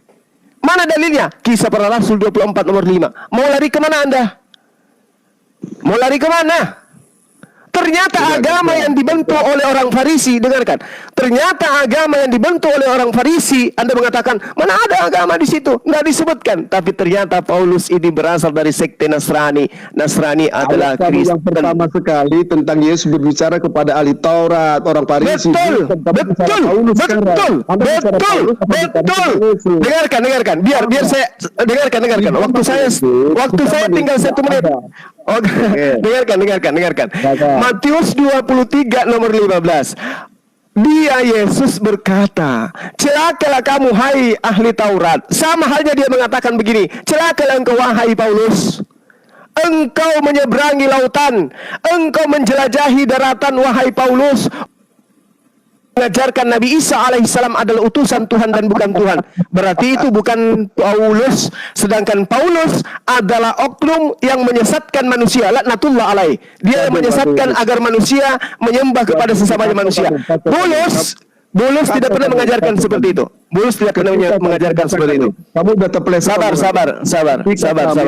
A: Mana dalilnya? Kisah para Rasul 24 nomor 5. Mau lari kemana Anda? Ternyata agama yang dibentuk oleh orang Farisi, dengarkan. Ternyata agama yang dibentuk oleh orang Farisi, Anda mengatakan, mana ada agama di situ? Nggak disebutkan. Tapi ternyata Paulus ini berasal dari sekte Nasrani. Nasrani adalah Kristen.
C: Yang pertama sekali tentang Yesus berbicara kepada ahli Taurat, orang Farisi.
A: Betul. Dengarkan. Biar saya dengarkan. Waktu saya tinggal 1 menit. Dengarkan. Matius 23 nomor 15. Dia Yesus berkata, celakalah kamu hai ahli Taurat. Sama halnya dia mengatakan begini, celakalah engkau wahai Paulus. Engkau menyeberangi lautan, engkau menjelajahi daratan wahai Paulus. Mengajarkan Nabi Isa alaihissalam adalah utusan Tuhan dan bukan Tuhan. Berarti itu bukan Paulus. Sedangkan Paulus adalah oknum yang menyesatkan manusia. Laknatullah alaih. Dia yang menyesatkan agar manusia menyembah kepada sesamanya manusia. Bulus tidak pernah mengajarkan seperti itu. Bulus tidak pernah mengajarkan seperti itu.
C: Kamu udah terpeleset.
A: Sabar.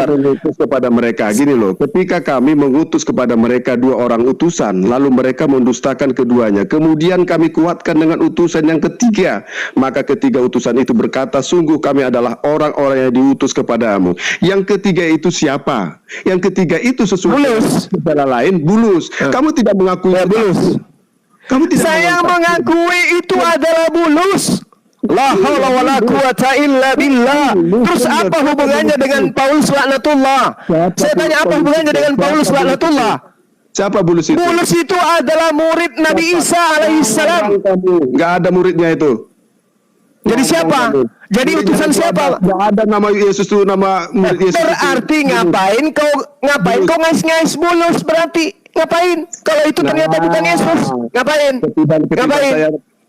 C: Mengutus kepada mereka. Gini loh, ketika kami mengutus kepada mereka 2 orang utusan, lalu mereka mendustakan keduanya. Kemudian kami kuatkan dengan utusan yang ketiga. Maka ketiga utusan itu berkata, sungguh kami adalah orang-orang yang diutus kepadamu. Yang ketiga itu siapa? Yang ketiga itu sesuatu secara lain, Bulus. Kamu tidak mengakui
A: Bulus. Saya mengakui itu adalah Bulus. La haula wala quwata illa billah. Terus apa hubungannya dengan Paulus laknatullah? Saya tanya apa hubungannya dengan Paulus laknatullah?
C: Siapa Bulus itu?
A: Bulus itu adalah murid Nabi Isa alaihissalam.
C: Enggak ada muridnya itu.
A: Jadi siapa? Jadi utusan siapa?
C: Enggak ada nama Yesus itu, nama murid Yesus.
A: Berarti ngapain kau ngais-ngais Bulus berarti? Ngapain? Kalau itu ternyata bukan Yesus, ngapain?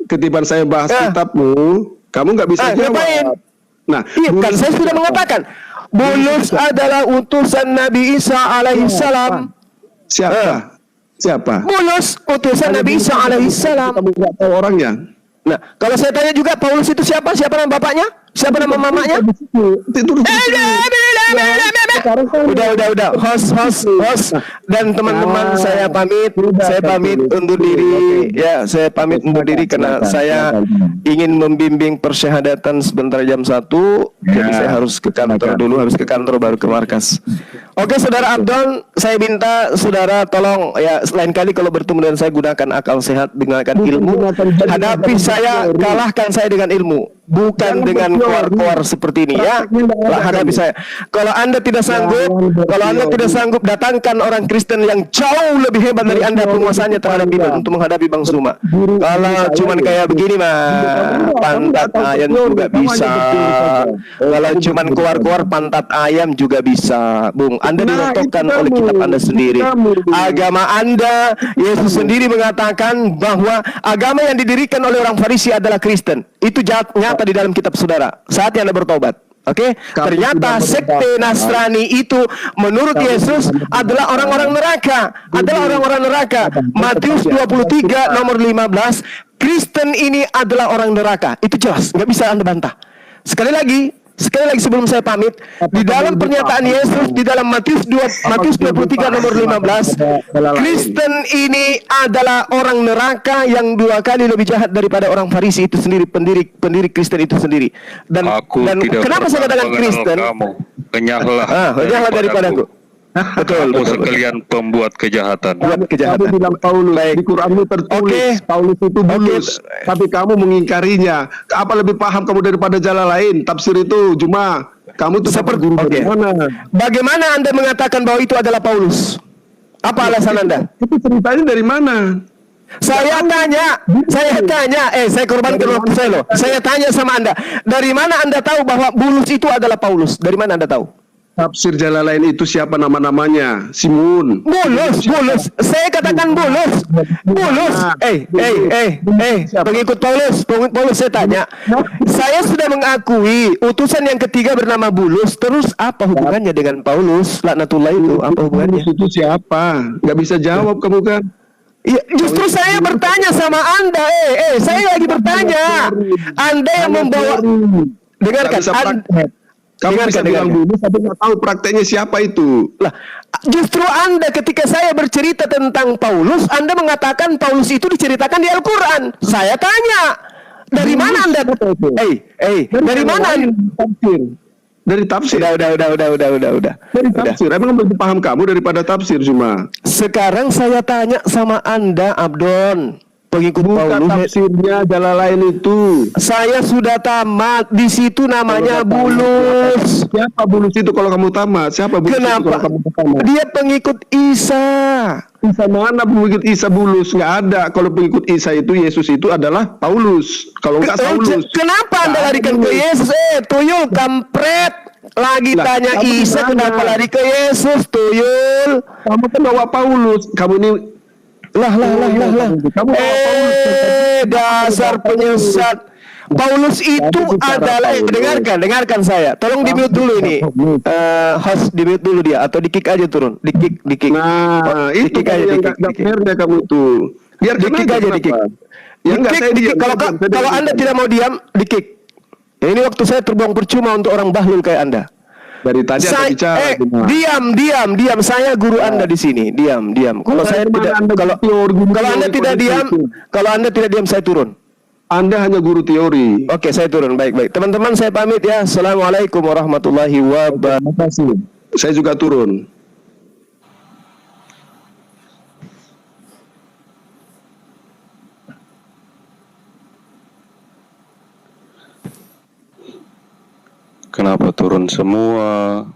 C: Ketiban saya bahas kitabmu, kamu nggak bisa jawab.
A: Ngapain?
C: Nah,
A: iya kan saya sudah mengatakan, Bulus adalah utusan Nabi Isa alaihissalam.
C: Siapa?
A: Bulus utusan Nabi Isa alaihissalam.
C: Kamu nggak tahu orangnya.
A: Nah, kalau saya tanya juga Paulus itu siapa? Siapa nama bapaknya? Siapa nama mamanya? Udah. Host dan teman-teman saya pamit undur diri. Ya, saya pamit undur diri karena saya ingin membimbing persyahadatan sebentar jam 1. Jadi saya harus ke kantor dulu, habis ke kantor baru ke markas. Oke, Saudara Abdon, saya minta Saudara tolong ya lain kali kalau bertemu dengan saya gunakan akal sehat, dengarkan ilmu. Hadapi saya, kalahkan saya dengan ilmu, bukan dengan koar-koar seperti ini ya. Hadapi saya. Kalau Anda tidak sanggup, datangkan orang Kristen yang jauh lebih hebat dari Anda penguasanya terhadap itu untuk menghadapi Bang Zuma. Kalau cuman kayak begini mah pantat ayam juga bisa. Kalau cuman koar-koar pantat ayam juga bisa, Bung. Anda dirotokkan oleh kitab Anda sendiri. Agama Anda, Yesus sendiri mengatakan bahwa agama yang didirikan oleh orang Farisi adalah Kristen. Itu nyata di dalam kitab Saudara. Saatnya Anda bertobat. Oke, ternyata sekte Nasrani itu menurut Yesus adalah orang-orang neraka. Matius 23 nomor 15, Kristen ini adalah orang neraka. Itu jelas, nggak bisa Anda bantah. Sekali lagi sebelum saya pamit, di dalam pernyataan Yesus di dalam Matius 23 nomor 15, Kristen ini adalah orang neraka yang 2 kali lebih jahat daripada orang Farisi itu sendiri, pendiri Kristen itu sendiri. Dan kenapa saya katakan Kristen?
D: Kenyahlah
A: daripadaku. Betul.
D: Sekalian pembuat kejahatan.
C: Kamu bilang Paulus, di Quranmu tertulis Paulus itu Bulus, tapi kamu mengingkarinya. Apa lebih paham kamu daripada jalan lain? Tafsir itu cuma kamu tuh seperti guru dari mana?
A: Bagaimana Anda mengatakan bahwa itu adalah Paulus? Apa alasan Anda?
C: Itu ceritanya dari mana?
A: Saya korbankan waktu saya loh. Saya tanya sama Anda, dari mana Anda tahu bahwa Bulus itu adalah Paulus? Dari mana Anda tahu?
C: Tafsir jalan lain itu siapa nama-namanya? Simon.
A: Bulus. Saya katakan Bulus. Pengikut Paulus saya tanya. Saya sudah mengakui utusan yang ketiga bernama Bulus. Terus apa hubungannya dengan Paulus? Laknatullah itu apa hubungannya?
C: Bulus itu siapa? Gak bisa jawab kamu kan?
A: Ya, justru saya bertanya sama Anda. Saya lagi bertanya. Anda yang membawa. Dengarkan.
B: Kamu bisa bilang dulu, tapi nggak tahu prakteknya siapa itu.
A: Lah, justru Anda ketika saya bercerita tentang Paulus, Anda mengatakan Paulus itu diceritakan di Al-Quran. Saya tanya, dari mana Anda? Dari mana?
B: Tafsir. Dari tafsir.
A: Udah.
B: Dari tafsir. Emang lebih paham kamu daripada tafsir cuma.
A: Sekarang saya tanya sama Anda, Abdon, pengikut
B: Bukan
A: Paulus.
B: tafsirnya Jalalain itu.
A: Saya sudah tamat. Di situ namanya Bulus.
B: Siapa Bulus itu kalau kamu tamat? Siapa Bulus itu
A: Kenapa?
B: kalau kamu tamat?
A: Dia pengikut Isa.
B: Isa mana pengikut Isa Bulus? Nggak ada. Kalau pengikut Isa itu, Yesus itu adalah Paulus. Kalau nggak Saulus.
A: Kenapa Anda larikan ke Yesus? Tuyul, kampret. Lagi
B: Lah,
A: tanya
B: kamu
A: Isa,
B: gimana?
A: kenapa lari ke Yesus, Tuyul?
B: Kamu kan bawa Paulus. Kamu ini
A: Lah.
B: Kamu
A: Dasar penyesat. Paulus itu adalah dengarkan saya. Tolong di-mute dulu ini. Host di-mute dulu dia atau di-kick aja turun. Di-kick.
B: Nah, itu
A: Di-kick aja,
B: yang
A: di-kick.
B: nggak fairnya kamu tuh. Biar
A: Di-kick aja, di-kick.
B: Ya enggak, saya
A: Di-kick. Kalau Anda tidak mau diam, di-kick. Ya, ini waktu saya terbuang percuma untuk orang bahlul kayak Anda.
B: Dari tadi Anda bicara.
A: Diam. Saya guru Anda di sini. Diam. Kalau saya tidak, kalau Anda tidak diam, saya turun.
B: Anda hanya guru teori.
A: Oke, saya turun. Baik. Teman-teman, saya pamit ya. Assalamualaikum warahmatullahi wabarakatuh.
B: Saya juga turun.
D: Kenapa turun semua?